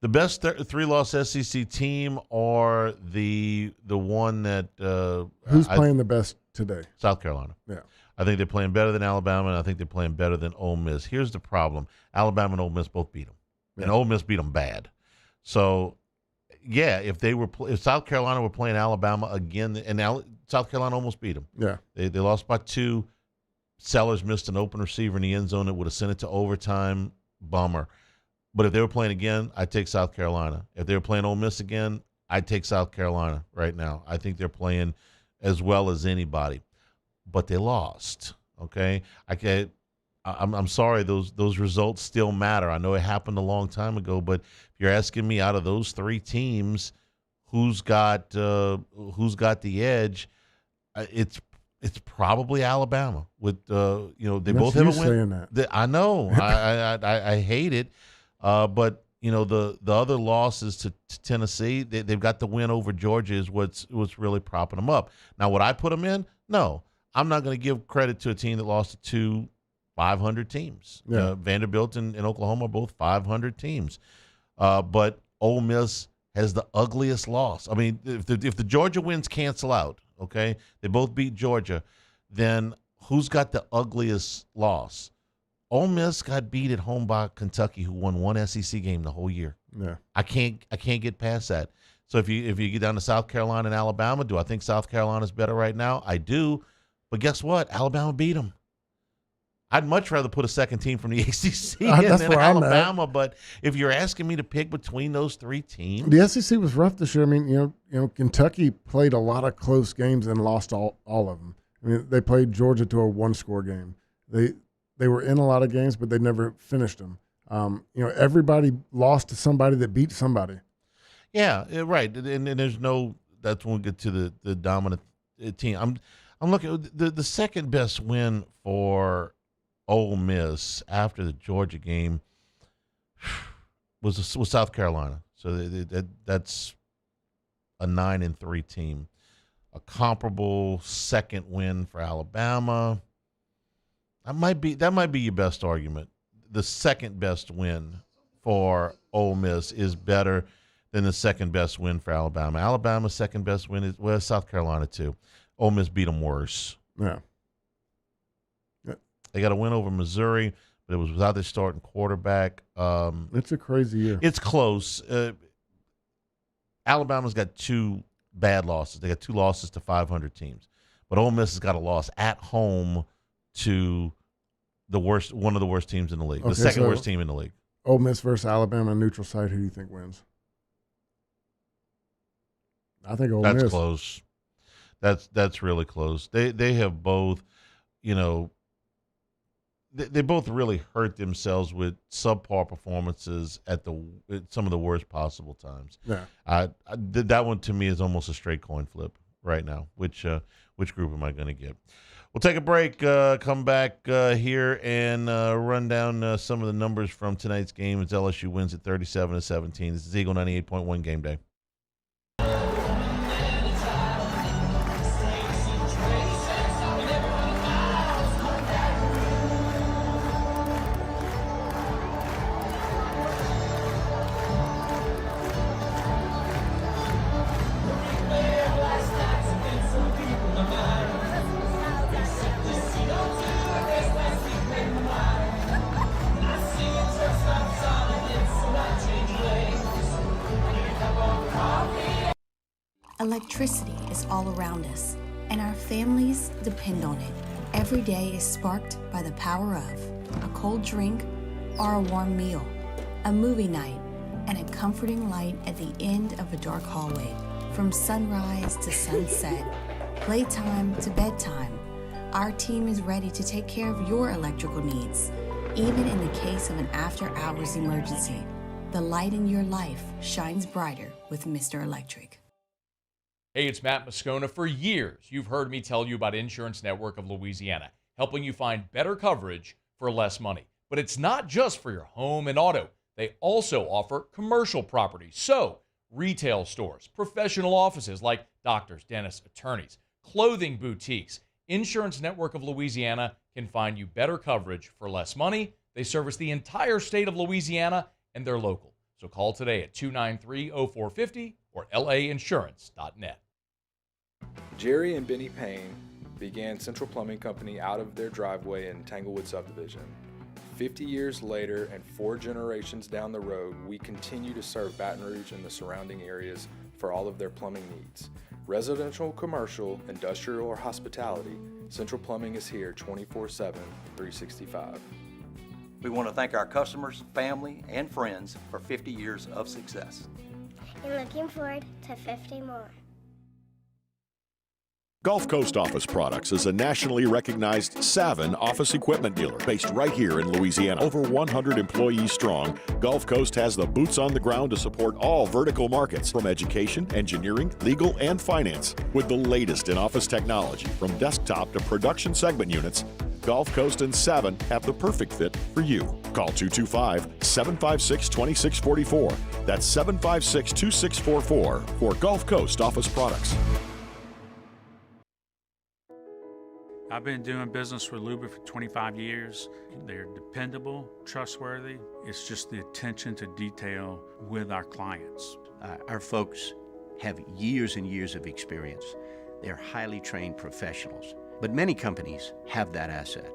The best 3-loss SEC team, or the one that who's playing the best today? South Carolina. Yeah. I think they're playing better than Alabama, and I think they're playing better than Ole Miss. Here's the problem: Alabama and Ole Miss both beat them, and Ole Miss beat them bad. So, yeah, if South Carolina were playing Alabama again, and South Carolina almost beat them. Yeah, they lost by 2. Sellers missed an open receiver in the end zone that would have sent it to overtime. Bummer. But if they were playing again, I'd take South Carolina. If they were playing Ole Miss again, I'd take South Carolina right now. I think they're playing as well as anybody. But they lost. Okay, I'm sorry. Those results still matter. I know it happened a long time ago, but if you're asking me, out of those 3 teams, who's got the edge? It's probably Alabama. With they both have a win. I know. I hate it, but the other losses to Tennessee, they've got the win over Georgia is what's really propping them up. Now, would I put them in? No. I'm not going to give credit to a team that lost to 2 500 teams. Yeah. Vanderbilt and Oklahoma are both 500 teams. But Ole Miss has the ugliest loss. I mean, if the Georgia wins cancel out, okay, they both beat Georgia. then who's got the ugliest loss? Ole Miss got beat at home by Kentucky, who won one SEC game the whole year. Yeah. I can't get past that. So if you get down to South Carolina and Alabama, do I think South Carolina's better right now? I do. But guess what? Alabama beat them. I'd much rather put a second team from the ACC in than Alabama. But if you're asking me to pick between those three teams, the SEC was rough this year. I mean, you know, Kentucky played a lot of close games and lost all of them. I mean, they played Georgia to a one-score game. They were in a lot of games, but they never finished them. You know, everybody lost to somebody that beat somebody. Yeah, right. And there's no. That's when we get to the dominant team. I'm looking at the second best win for Ole Miss after the Georgia game was South Carolina. So that's a 9-3 team. A comparable second win for Alabama. That might be your best argument. The second best win for Ole Miss is better than the second best win for Alabama. Alabama's second best win is South Carolina too. Ole Miss beat them worse. Yeah. They got a win over Missouri, but it was without their starting quarterback. It's a crazy year. It's close. Alabama's got two bad losses. They got two losses to 500 teams. But Ole Miss has got a loss at home to one of the worst teams in the league, the second worst team in the league. Ole Miss versus Alabama, neutral site. Who do you think wins? I think Ole Miss. That's close. That's really close. They have both, you know, they both really hurt themselves with subpar performances at some of the worst possible times. Yeah. That one to me is almost a straight coin flip right now. Which group am I going to get? We'll take a break, come back here and run down some of the numbers from tonight's game as LSU wins at 37-17. This is Eagle 98.1 Game Day. Electricity is all around us, and our families depend on it. Every day is sparked by the power of a cold drink or a warm meal, a movie night, and a comforting light at the end of a dark hallway. From sunrise to sunset, playtime to bedtime, our team is ready to take care of your electrical needs. Even in the case of an after-hours emergency, the light in your life shines brighter with Mr. Electric. Hey, it's Matt Moscona. For years, you've heard me tell you about Insurance Network of Louisiana, helping you find better coverage for less money. But it's not just for your home and auto. They also offer commercial property. So, retail stores, professional offices like doctors, dentists, attorneys, clothing boutiques. Insurance Network of Louisiana can find you better coverage for less money. They service the entire state of Louisiana, and they're local. So call today at 293-0450 or lainsurance.net. Jerry and Benny Payne began Central Plumbing Company out of their driveway in Tanglewood Subdivision. 50 years later and 4 generations down the road, we continue to serve Baton Rouge and the surrounding areas for all of their plumbing needs. Residential, commercial, industrial, or hospitality, Central Plumbing is here 24/7, 365. We want to thank our customers, family, and friends for 50 years of success. And looking forward to 50 more. Gulf Coast Office Products is a nationally recognized Savin office equipment dealer based right here in Louisiana. Over 100 employees strong, Gulf Coast has the boots on the ground to support all vertical markets, from education, engineering, legal, and finance. With the latest in office technology, from desktop to production segment units, Gulf Coast and Savin have the perfect fit for you. Call 225-756-2644. That's 756-2644 for Gulf Coast Office Products. I've been doing business with Luba for 25 years. They're dependable, trustworthy. It's just the attention to detail with our clients. Our folks have years and years of experience. They're highly trained professionals. But many companies have that asset.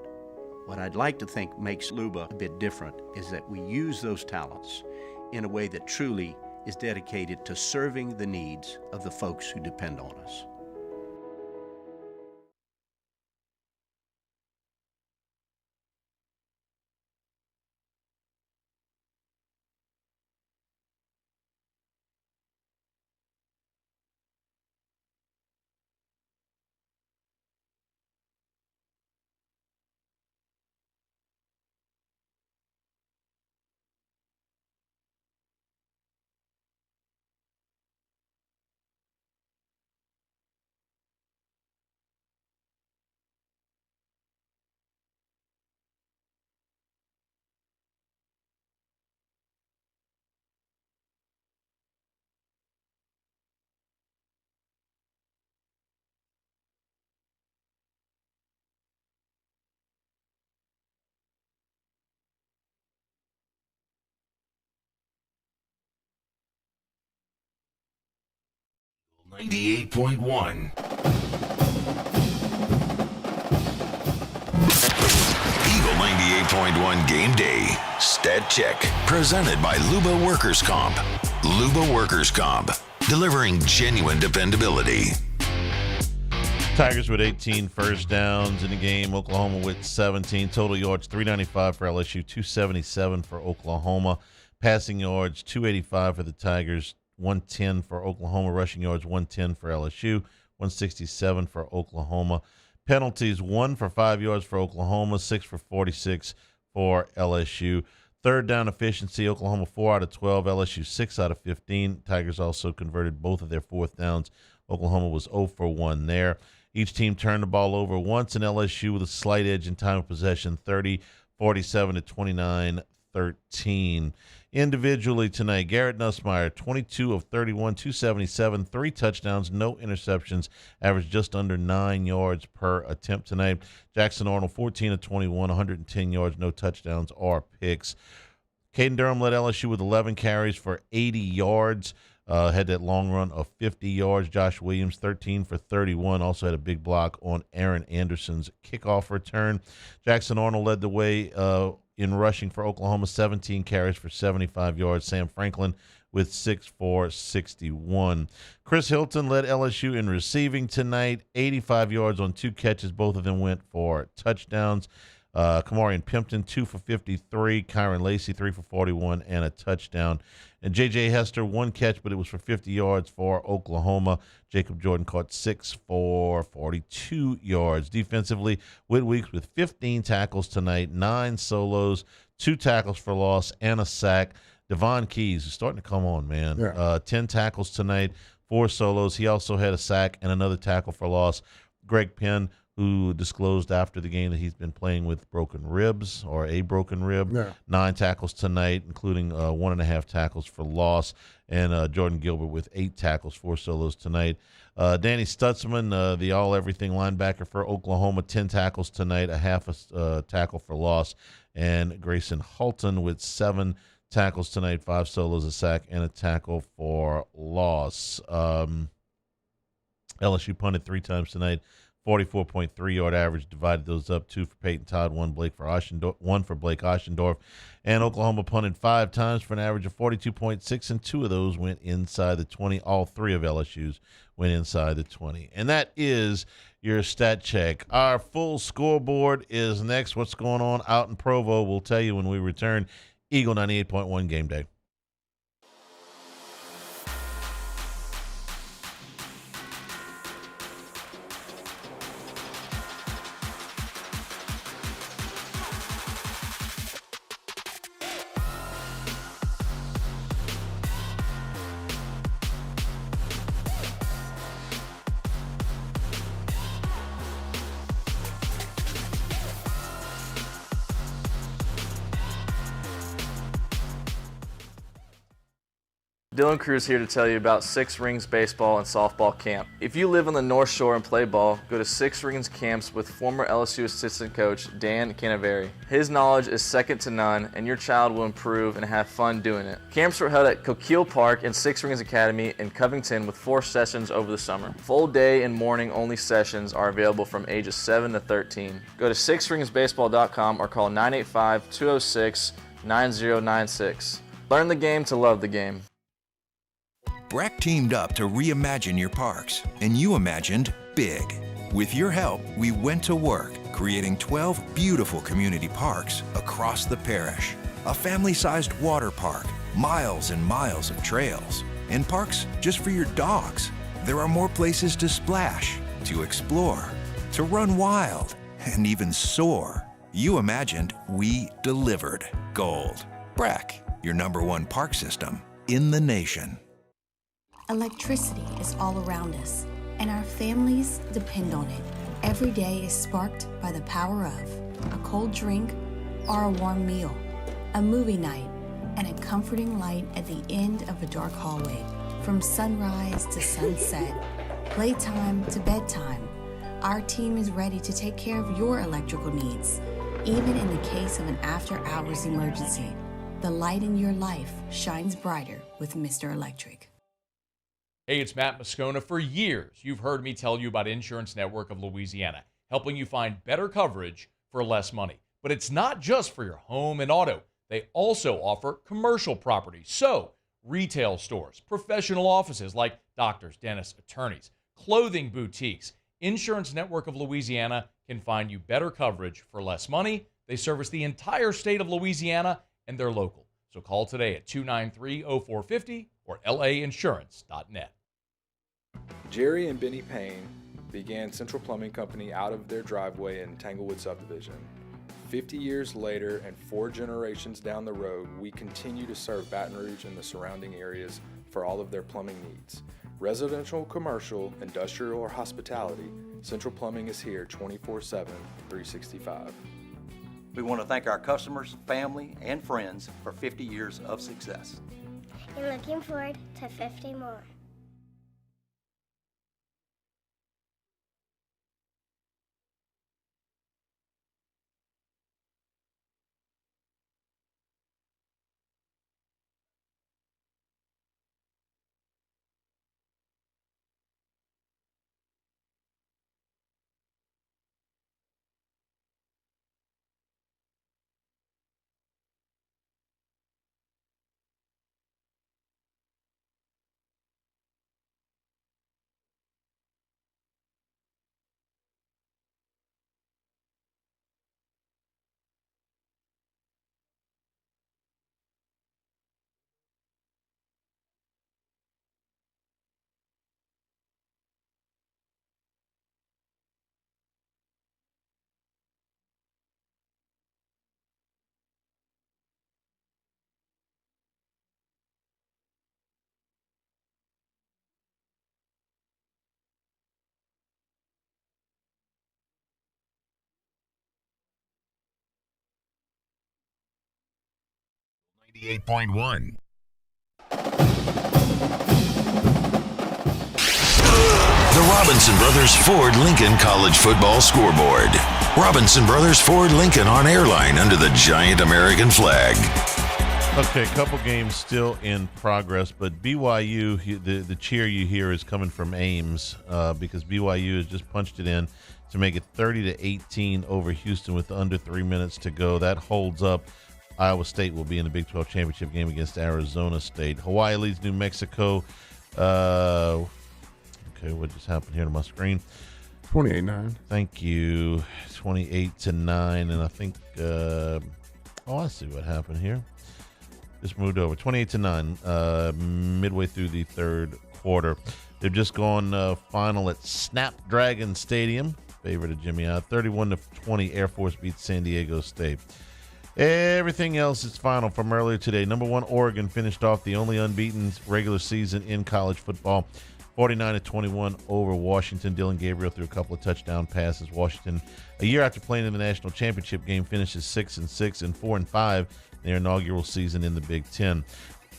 What I'd like to think makes Luba a bit different is that we use those talents in a way that truly is dedicated to serving the needs of the folks who depend on us. Ninety-eight point one. Eagle 98.1 Game Day. Stat Check. Presented by Luba Workers Comp. Luba Workers Comp. Delivering genuine dependability. Tigers with 18 first downs in the game. Oklahoma with 17. Total yards 395 for LSU, 277 for Oklahoma. Passing yards 285 for the Tigers, 110 for Oklahoma. Rushing yards 110 for LSU, 167 for Oklahoma. Penalties 1 for 5 yards for Oklahoma, 6 for 46 for LSU. Third down efficiency, Oklahoma 4 out of 12, LSU 6 out of 15. Tigers also converted both of their fourth downs. Oklahoma was 0 for 1 there. Each team turned the ball over once, and LSU with a slight edge in time of possession, 30-47 to 29-13. Individually tonight, Garrett Nussmeier, 22 of 31, 277, 3 touchdowns, no interceptions, averaged just under 9 yards per attempt tonight. Jackson Arnold, 14 of 21, 110 yards, no touchdowns or picks. Caden Durham led LSU with 11 carries for 80 yards. Had that long run of 50 yards. Josh Williams, 13 for 31, also had a big block on Aaron Anderson's kickoff return. Jackson Arnold led the way in rushing for Oklahoma, 17 carries for 75 yards. Sam Franklin with 6 for 61. Chris Hilton led LSU in receiving tonight, 85 yards on 2 catches. Both of them went for touchdowns. Kamarian Pimpton, 2 for 53. Kyron Lacey, 3 for 41, and a touchdown. And J.J. Hester, 1 catch, but it was for 50 yards for Oklahoma. Jacob Jordan caught 6 for 42 yards. Defensively, Whit Weeks with 15 tackles tonight, 9 solos, 2 tackles for loss, and a sack. Devon Keys is starting to come on, man. Yeah. 10 tackles tonight, 4 solos. He also had a sack and another tackle for loss. Greg Penn, who disclosed after the game that he's been playing with broken ribs or a broken rib. Yeah. 9 tackles tonight, including 1.5 tackles for loss. And Jordan Gilbert with 8 tackles, 4 solos tonight. Danny Stutzman, the all-everything linebacker for Oklahoma, 10 tackles tonight, a half a tackle for loss. And Grayson Halton with 7 tackles tonight, 5 solos, a sack, and a tackle for loss. LSU punted 3 times tonight. 44.3-yard average, divided those up, 2 for Peyton Todd, 1 for Blake Oschendorf. And Oklahoma punted 5 times for an average of 42.6, and 2 of those went inside the 20. All 3 of LSU's went inside the 20. And that is your stat check. Our full scoreboard is next. What's going on out in Provo, we'll tell you when we return. Eagle 98.1 Game Day. Dylan Cruz here to tell you about Six Rings Baseball and Softball Camp. If you live on the North Shore and play ball, go to Six Rings Camps with former LSU assistant coach Dan Canaveri. His knowledge is second to none, and your child will improve and have fun doing it. Camps were held at Coquille Park and Six Rings Academy in Covington with 4 sessions over the summer. Full day and morning only sessions are available from ages 7 to 13. Go to sixringsbaseball.com or call 985-206-9096. Learn the game to love the game. Breck teamed up to reimagine your parks, and you imagined big. With your help, we went to work, creating 12 beautiful community parks across the parish. A family-sized water park, miles and miles of trails, and parks just for your dogs. There are more places to splash, to explore, to run wild, and even soar. You imagined, we delivered. Gold. Breck, your #1 park system in the nation. Electricity is all around us, and our families depend on it. Every day is sparked by the power of a cold drink or a warm meal, a movie night, and a comforting light at the end of a dark hallway. From sunrise to sunset, playtime to bedtime, our team is ready to take care of your electrical needs, even in the case of an after-hours emergency. The light in your life shines brighter with Mr. Electric. Hey, it's Matt Moscona. For years, you've heard me tell you about Insurance Network of Louisiana, helping you find better coverage for less money. But it's not just for your home and auto. They also offer commercial property. So, retail stores, professional offices like doctors, dentists, attorneys, clothing boutiques. Insurance Network of Louisiana can find you better coverage for less money. They service the entire state of Louisiana, and they're local. So call today at 293-0450 or lainsurance.net. Jerry and Benny Payne began Central Plumbing Company out of their driveway in Tanglewood subdivision. 50 years later and 4 generations down the road, we continue to serve Baton Rouge and the surrounding areas for all of their plumbing needs. Residential, commercial, industrial, or hospitality, Central Plumbing is here 24/7, 365. We want to thank our customers, family, and friends for 50 years of success. And looking forward to 50 more. .1. The Robinson Brothers Ford Lincoln College Football Scoreboard. Robinson Brothers Ford Lincoln on airline under the giant American flag. Okay, a couple games still in progress, but BYU, the cheer you hear is coming from Ames because BYU has just punched it in to make it 30-18 over Houston with under 3 minutes to go. That holds up. Iowa State will be in the Big 12 championship game against Arizona State. Hawaii leads New Mexico. Okay, what just happened here to my screen? 28-9. Thank you. 28-9, and I think I see what happened here. Just moved over. 28-9, midway through the third quarter. They've just gone final at Snapdragon Stadium. Favorite of Jimmy out. 31-20, Air Force beats San Diego State. Everything else is final from earlier today. Number 1, Oregon finished off the only unbeaten regular season in college football. 49-21 over Washington. Dylan Gabriel threw a couple of touchdown passes. Washington, a year after playing in the national championship game, finishes 6-6 and 4-5 in their inaugural season in the Big Ten.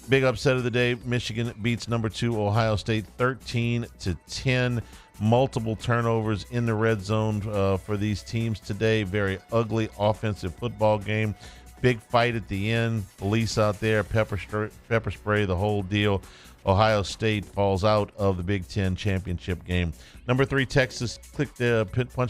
Big upset of the day. Michigan beats number 2 Ohio State 13-10. Multiple turnovers in the red zone for these teams today. Very ugly offensive football game. Big fight at the end. Police out there, pepper spray, the whole deal. Ohio State falls out of the Big Ten championship game. Number 3 Texas punched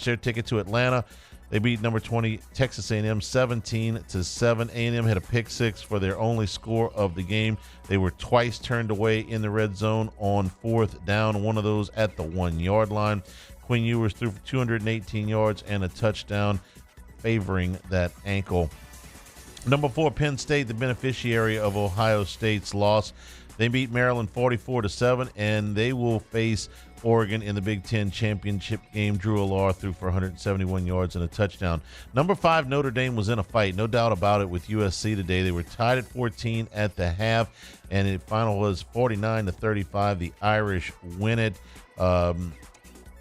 their ticket to Atlanta. They beat number 20 Texas A&M 17-7. A&M had a pick six for their only score of the game. They were twice turned away in the red zone on 4th down, one of those at the 1-yard line. Quinn Ewers threw for 218 yards and a touchdown, favoring that ankle. Number 4 Penn State, the beneficiary of Ohio State's loss. They beat Maryland 44-7, and they will face Oregon in the Big Ten championship game. Drew Allard threw for 171 yards and a touchdown. Number 5 Notre Dame was in a fight, no doubt about it, with USC today. They were tied at 14 at the half, and the final was 49-35. The Irish win it.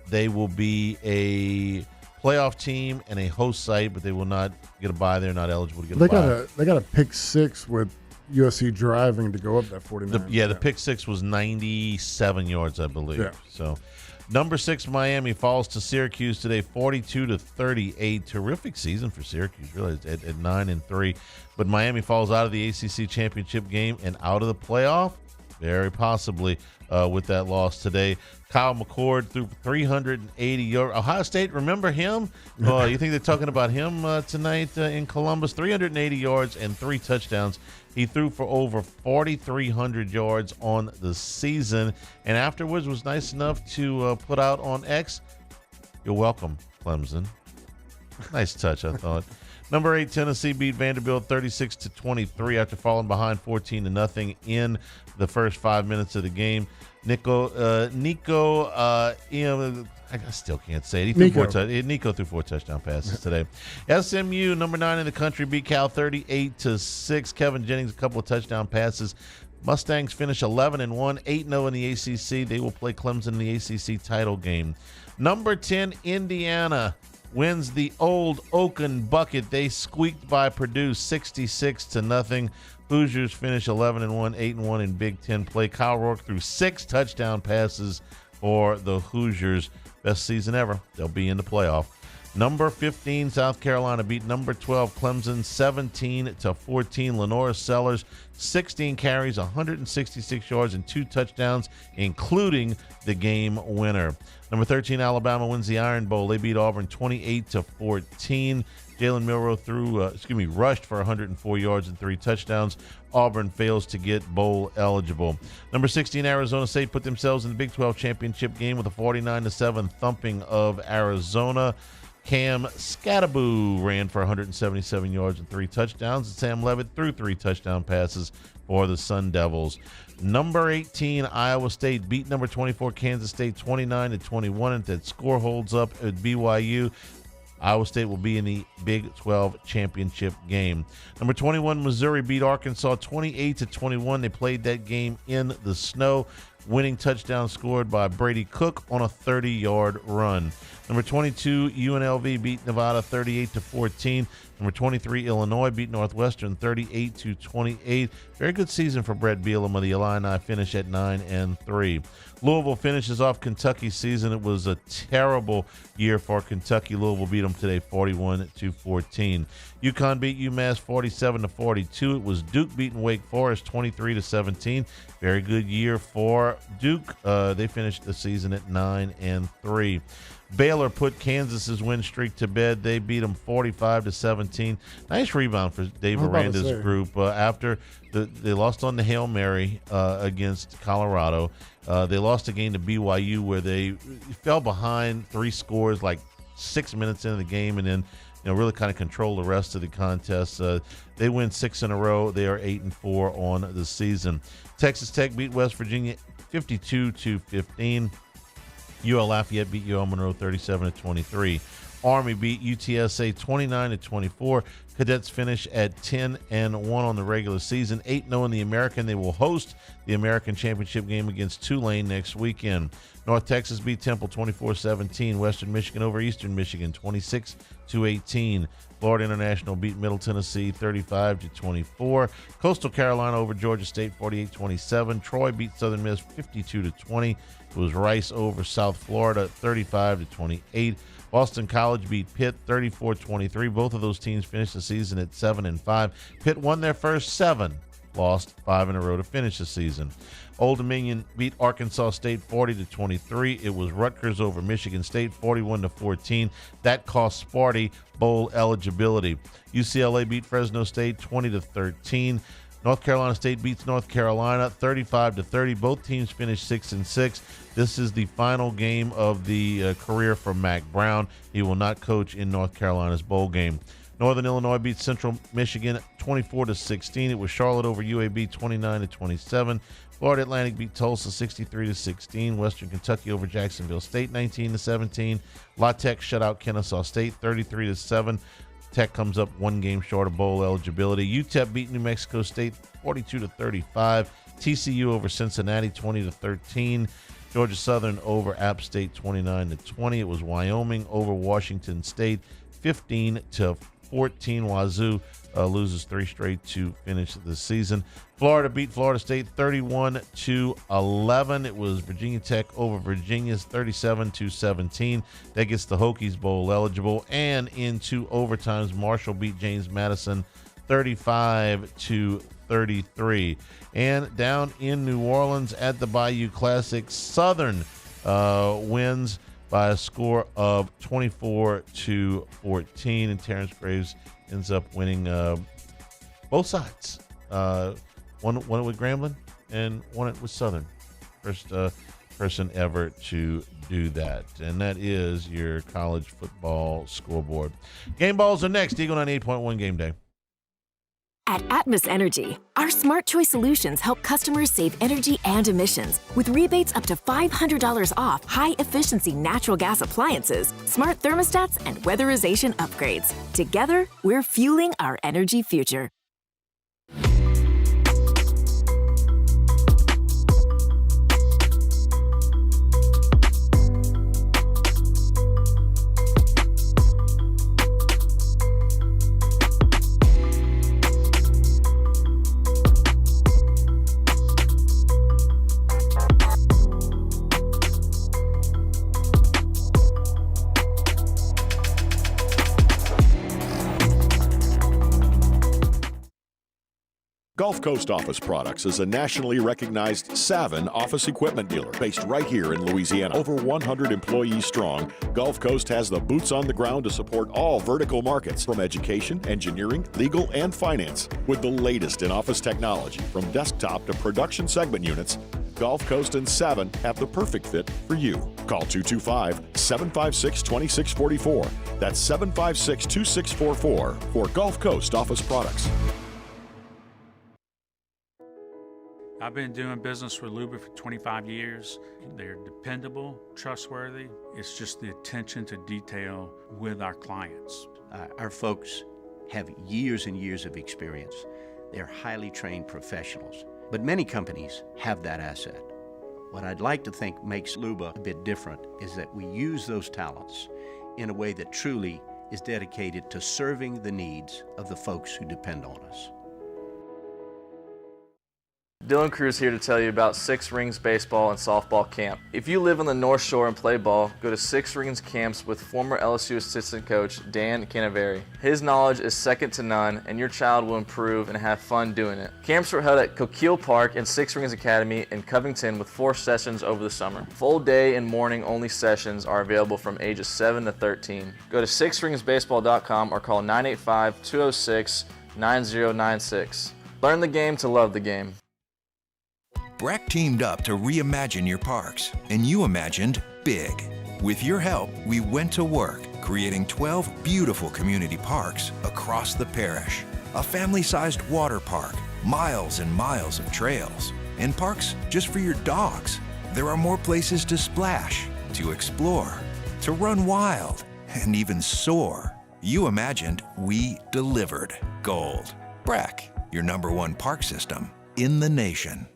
They will be a playoff team and a host site, but they will not get a bye. They're not eligible to get a bye. They got a pick six with USC driving to go up that 49. The pick six was 97 yards, I believe. Yeah. So, number 6 Miami falls to Syracuse today, 42-38. Terrific season for Syracuse, really, at 9-3. But Miami falls out of the ACC championship game and out of the playoff, very possibly, with that loss today. Kyle McCord threw 380 yards. Ohio State, remember him? You think they're talking about him tonight in Columbus? 380 yards and 3 touchdowns. He threw for over 4,300 yards on the season, and afterwards was nice enough to put out on X, "You're welcome, Clemson." Nice touch, I thought. Number 8 Tennessee beat Vanderbilt 36-23 after falling behind 14-0 in the first 5 minutes of the game. Nico, I still can't say it. Nico threw 4 touchdown passes today. SMU, number 9 in the country, beat Cal 38-6. Kevin Jennings, a couple of touchdown passes. Mustangs finish 11-1, 8-0 in the ACC. They will play Clemson in the ACC title game. Number 10 Indiana wins the old Oaken Bucket. They squeaked by Purdue 66-0. Hoosiers finish 11-1, 8-1 in Big Ten play. Kyle Rourke threw 6 touchdown passes for the Hoosiers. Best season ever. They'll be in the playoff. Number 15 South Carolina beat number 12 Clemson 17-14. Lenora Sellers 16 carries, 166 yards and 2 touchdowns, including the game winner. Number 13 Alabama wins the Iron Bowl. They beat Auburn 28-14. Jalen Milroe rushed for 104 yards and 3 touchdowns. Auburn fails to get bowl eligible. Number 16 Arizona State put themselves in the Big 12 championship game with a 49-7 thumping of Arizona. Cam Skatteboo ran for 177 yards and 3 touchdowns, and Sam Levitt threw 3 touchdown passes for the Sun Devils. Number 18 Iowa State beat number 24 Kansas State 29-21, and that score holds up at BYU. Iowa State will be in the Big 12 championship game. Number 21 Missouri beat Arkansas 28-21. They played that game in the snow. Winning touchdown scored by Brady Cook on a 30-yard run. Number 22 UNLV beat Nevada 38-14. Number 23 Illinois beat Northwestern 38-28. Very good season for Brett Bielema. The Illini finish at 9-3. Louisville finishes off Kentucky's season. It was a terrible year for Kentucky. Louisville beat them today 41-14. UConn beat UMass 47-42. It was Duke beating Wake Forest 23-17. Very good year for Duke. They finished the season at 9-3. Baylor put Kansas's win streak to bed. They beat them 45-17. Nice rebound for Dave Aranda's group after they lost on the Hail Mary against Colorado. They lost a game to BYU where they fell behind 3 scores like 6 minutes into the game, and then really kind of control the rest of the contest. They win 6 in a row. They are 8-4 on the season. Texas Tech beat West Virginia 52-15. UL Lafayette beat UL Monroe 37-23. Army beat UTSA 29-24. Cadets finish at 10-1 on the regular season, 8-0 in the American. They will host the American Championship game against Tulane next weekend. North Texas beat Temple 24-17. Western Michigan over Eastern Michigan 26-18. Florida International beat Middle Tennessee 35-24. Coastal Carolina over Georgia State 48-27. Troy beat Southern Miss 52-20. It was Rice over South Florida 35-28. Boston College beat Pitt 34-23. Both of those teams finished the season at 7-5. Pitt won their first 7, lost 5 in a row to finish the season. Old Dominion beat Arkansas State 40-23. It was Rutgers over Michigan State 41-14. That cost Sparty bowl eligibility. UCLA beat Fresno State 20-13. North Carolina State beats North Carolina 35-30. Both teams finished 6-6. This is the final game of the career for Mack Brown. He will not coach in North Carolina's bowl game. Northern Illinois beats Central Michigan 24-16. It was Charlotte over UAB 29-27. Florida Atlantic beat Tulsa 63-16. Western Kentucky over Jacksonville State 19-17. La Tech shut out Kennesaw State 33-7. Tech comes up one game short of bowl eligibility. UTEP beat New Mexico State 42-35. TCU over Cincinnati 20-13. Georgia Southern over App State 29-20. It was Wyoming over Washington State 15-14. Wazoo loses 3 straight to finish the season. Florida beat Florida State 31-11. It was Virginia Tech over Virginia's 37-17. That gets the Hokies bowl eligible. And in 2 overtimes, Marshall beat James Madison 35-33. And down in New Orleans at the Bayou Classic, Southern wins by a score of 24-14, and Terrence Graves ends up winning both sides. Won it with Grambling and won it with Southern. First person ever to do that. And that is your college football scoreboard. Game balls are next. Eagle 98.1 Game Day. At Atmos Energy, our smart choice solutions help customers save energy and emissions with rebates up to $500 off high-efficiency natural gas appliances, smart thermostats, and weatherization upgrades. Together, we're fueling our energy future. Gulf Coast Office Products is a nationally recognized Savin office equipment dealer based right here in Louisiana. Over 100 employees strong, Gulf Coast has the boots on the ground to support all vertical markets, from education, engineering, legal, and finance. With the latest in office technology, from desktop to production segment units, Gulf Coast and Savin have the perfect fit for you. Call 225-756-2644. That's 756-2644 for Gulf Coast Office Products. I've been doing business with Luba for 25 years. They're dependable, trustworthy. It's just the attention to detail with our clients. Our folks have years and years of experience. They're highly trained professionals. But many companies have that asset. What I'd like to think makes Luba a bit different is that we use those talents in a way that truly is dedicated to serving the needs of the folks who depend on us. Dylan Cruz here to tell you about Six Rings Baseball and Softball Camp. If you live on the North Shore and play ball, go to Six Rings Camps with former LSU assistant coach Dan Canaveri. His knowledge is second to none, and your child will improve and have fun doing it. Camps were held at Coquille Park and Six Rings Academy in Covington with 4 sessions over the summer. Full day and morning only sessions are available from ages 7 to 13. Go to sixringsbaseball.com or call 985-206-9096. Learn the game to love the game. Breck teamed up to reimagine your parks, and you imagined big. With your help, we went to work, creating 12 beautiful community parks across the parish. A family-sized water park, miles and miles of trails, and parks just for your dogs. There are more places to splash, to explore, to run wild, and even soar. You imagined, we delivered. Gold. Brack, your #1 park system in the nation.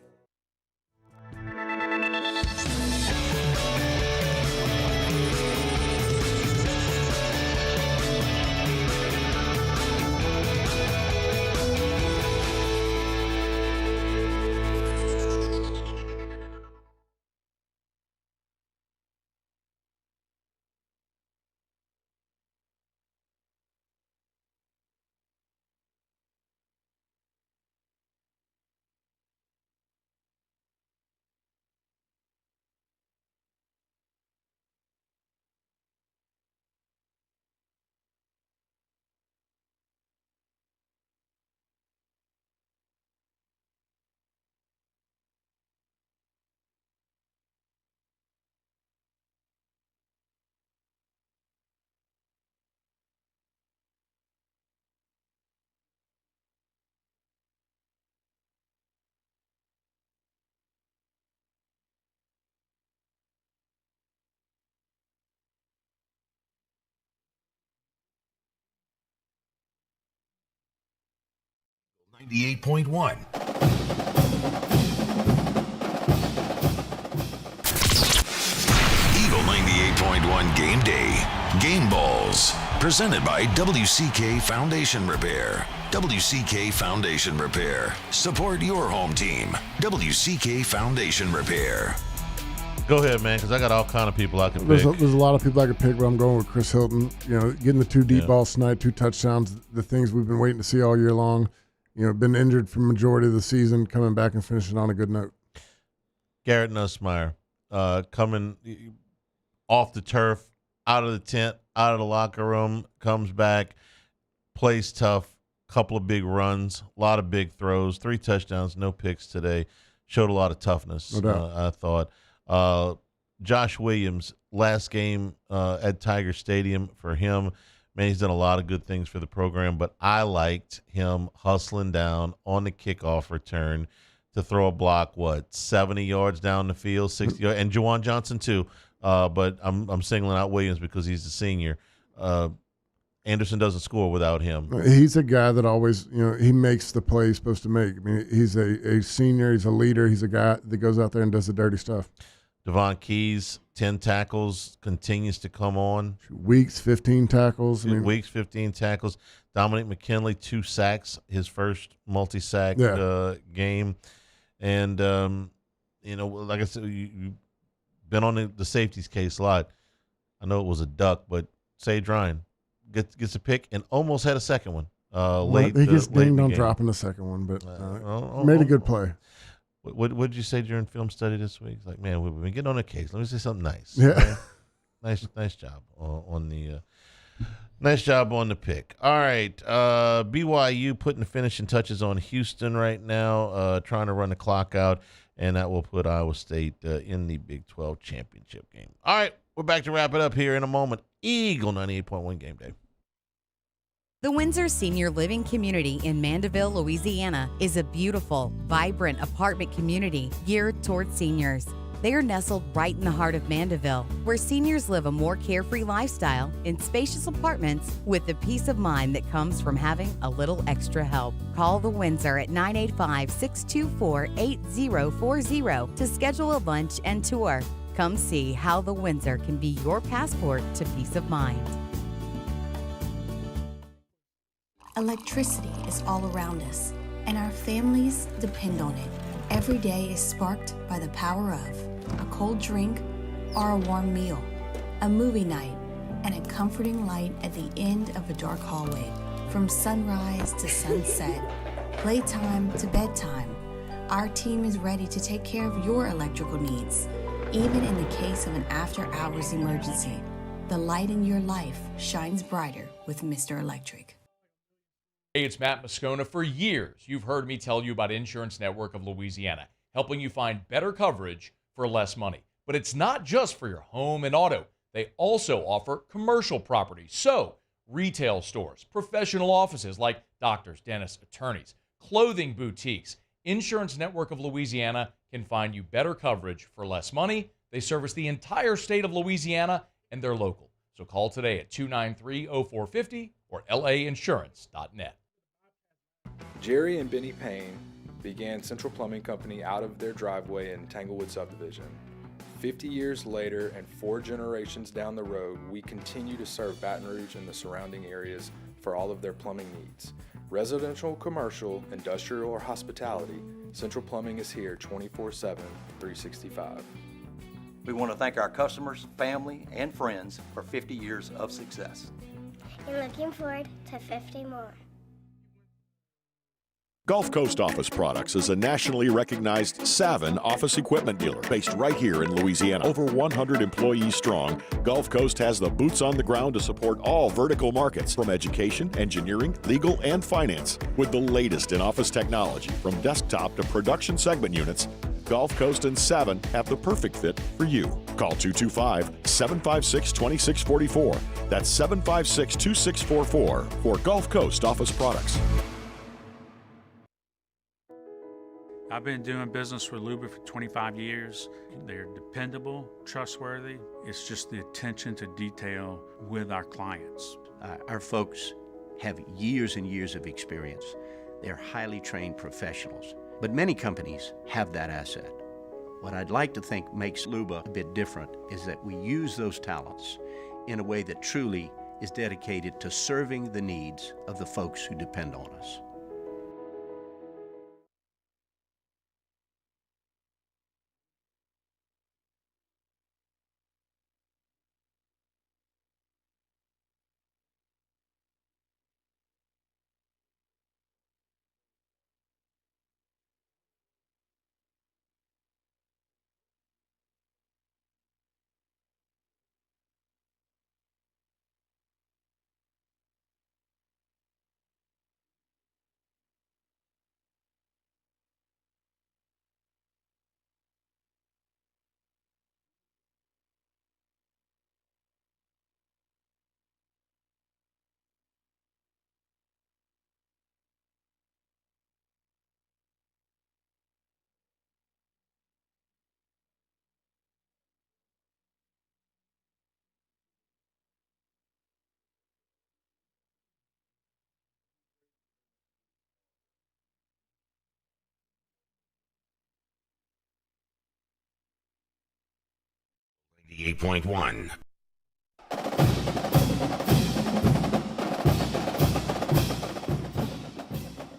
.1. Eagle 98.1 Game Day. Game Balls. Presented by WCK Foundation Repair. WCK Foundation Repair. Support your home team. WCK Foundation Repair. Go ahead, man, because I got all kind of people I can There's pick. there's a lot of people I could pick, but I'm going with Chris Hilton. You know, getting the 2 deep balls tonight, 2 touchdowns, the things we've been waiting to see all year long. You know, been injured for the majority of the season, coming back and finishing on a good note. Garrett Nussmeier coming off the turf, out of the tent, out of the locker room, comes back, plays tough, couple of big runs, a lot of big throws, 3 touchdowns, no picks today. Showed a lot of toughness, No doubt. I thought. Josh Williams, last game at Tiger Stadium for him. Man, he's done a lot of good things for the program, but I liked him hustling down on the kickoff return to throw a block, 70 yards down the field, 60 yards, and Juwan Johnson too. But I'm singling out Williams because he's the senior. Anderson doesn't score without him. He's a guy that always, you know, he makes the play he's supposed to make. I mean, he's a senior, he's a leader, he's a guy that goes out there and does the dirty stuff. Devon Keys, 10 tackles, continues to come on. Weeks, 15 tackles. Weeks, 15 tackles. Dominic McKinley, 2 sacks, his first multi-sack game. And, you know, like I said, you've been on the safeties case a lot. I know it was a duck, but Sage Ryan gets a pick and almost had a second one. He gets dinged on dropping the second one, but made a good play. What did you say during film study this week? It's like, man, we've been getting on a case. Let me say something nice. Yeah. Okay? Nice job on the pick. All right. BYU putting the finishing touches on Houston right now, trying to run the clock out, and that will put Iowa State in the Big 12 championship game. All right. We're back to wrap it up here in a moment. Eagle 98.1 Game Day. The Windsor Senior Living Community in Mandeville, Louisiana is a beautiful, vibrant apartment community geared toward seniors. They are nestled right in the heart of Mandeville, where seniors live a more carefree lifestyle in spacious apartments with the peace of mind that comes from having a little extra help. Call the Windsor at 985-624-8040 to schedule a lunch and tour. Come see how the Windsor can be your passport to peace of mind. Electricity is all around us, and our families depend on it. Every day is sparked by the power of a cold drink or a warm meal, a movie night, and a comforting light at the end of a dark hallway. From sunrise to sunset, playtime to bedtime, our team is ready to take care of your electrical needs. Even in the case of an after-hours emergency, the light in your life shines brighter with Mr. Electric. Hey, it's Matt Moscona. For years, you've heard me tell you about Insurance Network of Louisiana, helping you find better coverage for less money. But it's not just for your home and auto. They also offer commercial property. So, retail stores, professional offices like doctors, dentists, attorneys, clothing boutiques. Insurance Network of Louisiana can find you better coverage for less money. They service the entire state of Louisiana, and they're local. So call today at 293-0450 or lainsurance.net. Jerry and Benny Payne began Central Plumbing Company out of their driveway in Tanglewood subdivision. 50 years later and 4 generations down the road, we continue to serve Baton Rouge and the surrounding areas for all of their plumbing needs. Residential, commercial, industrial, or hospitality, Central Plumbing is here 24/7, 365. We want to thank our customers, family, and friends for 50 years of success. And looking forward to 50 more. Gulf Coast Office Products is a nationally recognized Savin office equipment dealer based right here in Louisiana. Over 100 employees strong, Gulf Coast has the boots on the ground to support all vertical markets from education, engineering, legal, and finance. With the latest in office technology from desktop to production segment units, Gulf Coast and Savin have the perfect fit for you. Call 225-756-2644. That's 756-2644 for Gulf Coast Office Products. I've been doing business with Luba for 25 years. They're dependable, trustworthy. It's just the attention to detail with our clients. Our folks have years and years of experience. They're highly trained professionals, but many companies have that asset. What I'd like to think makes Luba a bit different is that we use those talents in a way that truly is dedicated to serving the needs of the folks who depend on us. .1.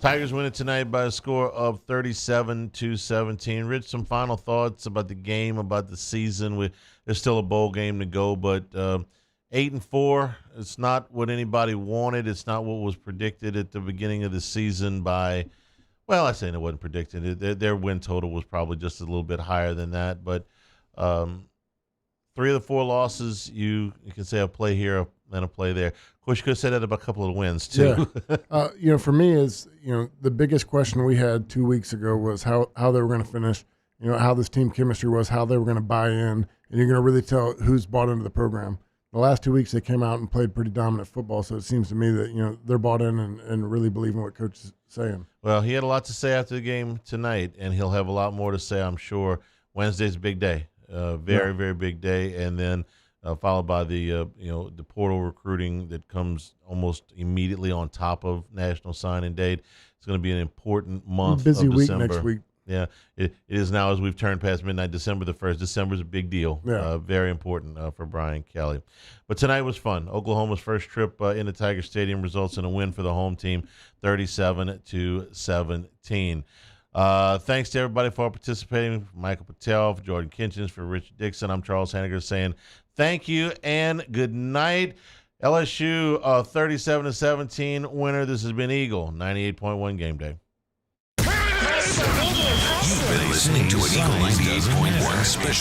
Tigers win it tonight by a score of 37-17. Rich, some final thoughts about the game, about the season. There's still a bowl game to go, but 8-4. It's not what anybody wanted. It's not what was predicted at the beginning of the season by. Well, I say it wasn't predicted. Their win total was probably just a little bit higher than that, but. 3 of the 4 losses, you can say a play here and a play there. Of course, you could have said that about a couple of wins, too. Yeah. For me, the biggest question we had 2 weeks ago was how they were going to finish, how this team chemistry was, how they were going to buy in, and you're going to really tell who's bought into the program. The last 2 weeks, they came out and played pretty dominant football, so it seems to me that, they're bought in and really believe in what Coach is saying. Well, he had a lot to say after the game tonight, and he'll have a lot more to say, I'm sure. Wednesday's a big day. Very, very big day, and then followed by the portal recruiting that comes almost immediately on top of National Signing Day. It's going to be an important month. Busy of week December. next week. Yeah, it is now as we've turned past midnight. December the 1st. December is a big deal. Yeah. Very important for Brian Kelly. But tonight was fun. Oklahoma's first trip into Tiger Stadium results in a win for the home team, 37-17. Thanks to everybody for participating. Michael Patel, for Jordan Kinchins, for Richard Dixon. I'm Charles Henniger saying thank you and good night. LSU 37-17 winner. This has been Eagle 98.1 Game Day. You've been listening to an Eagle 98.1 special.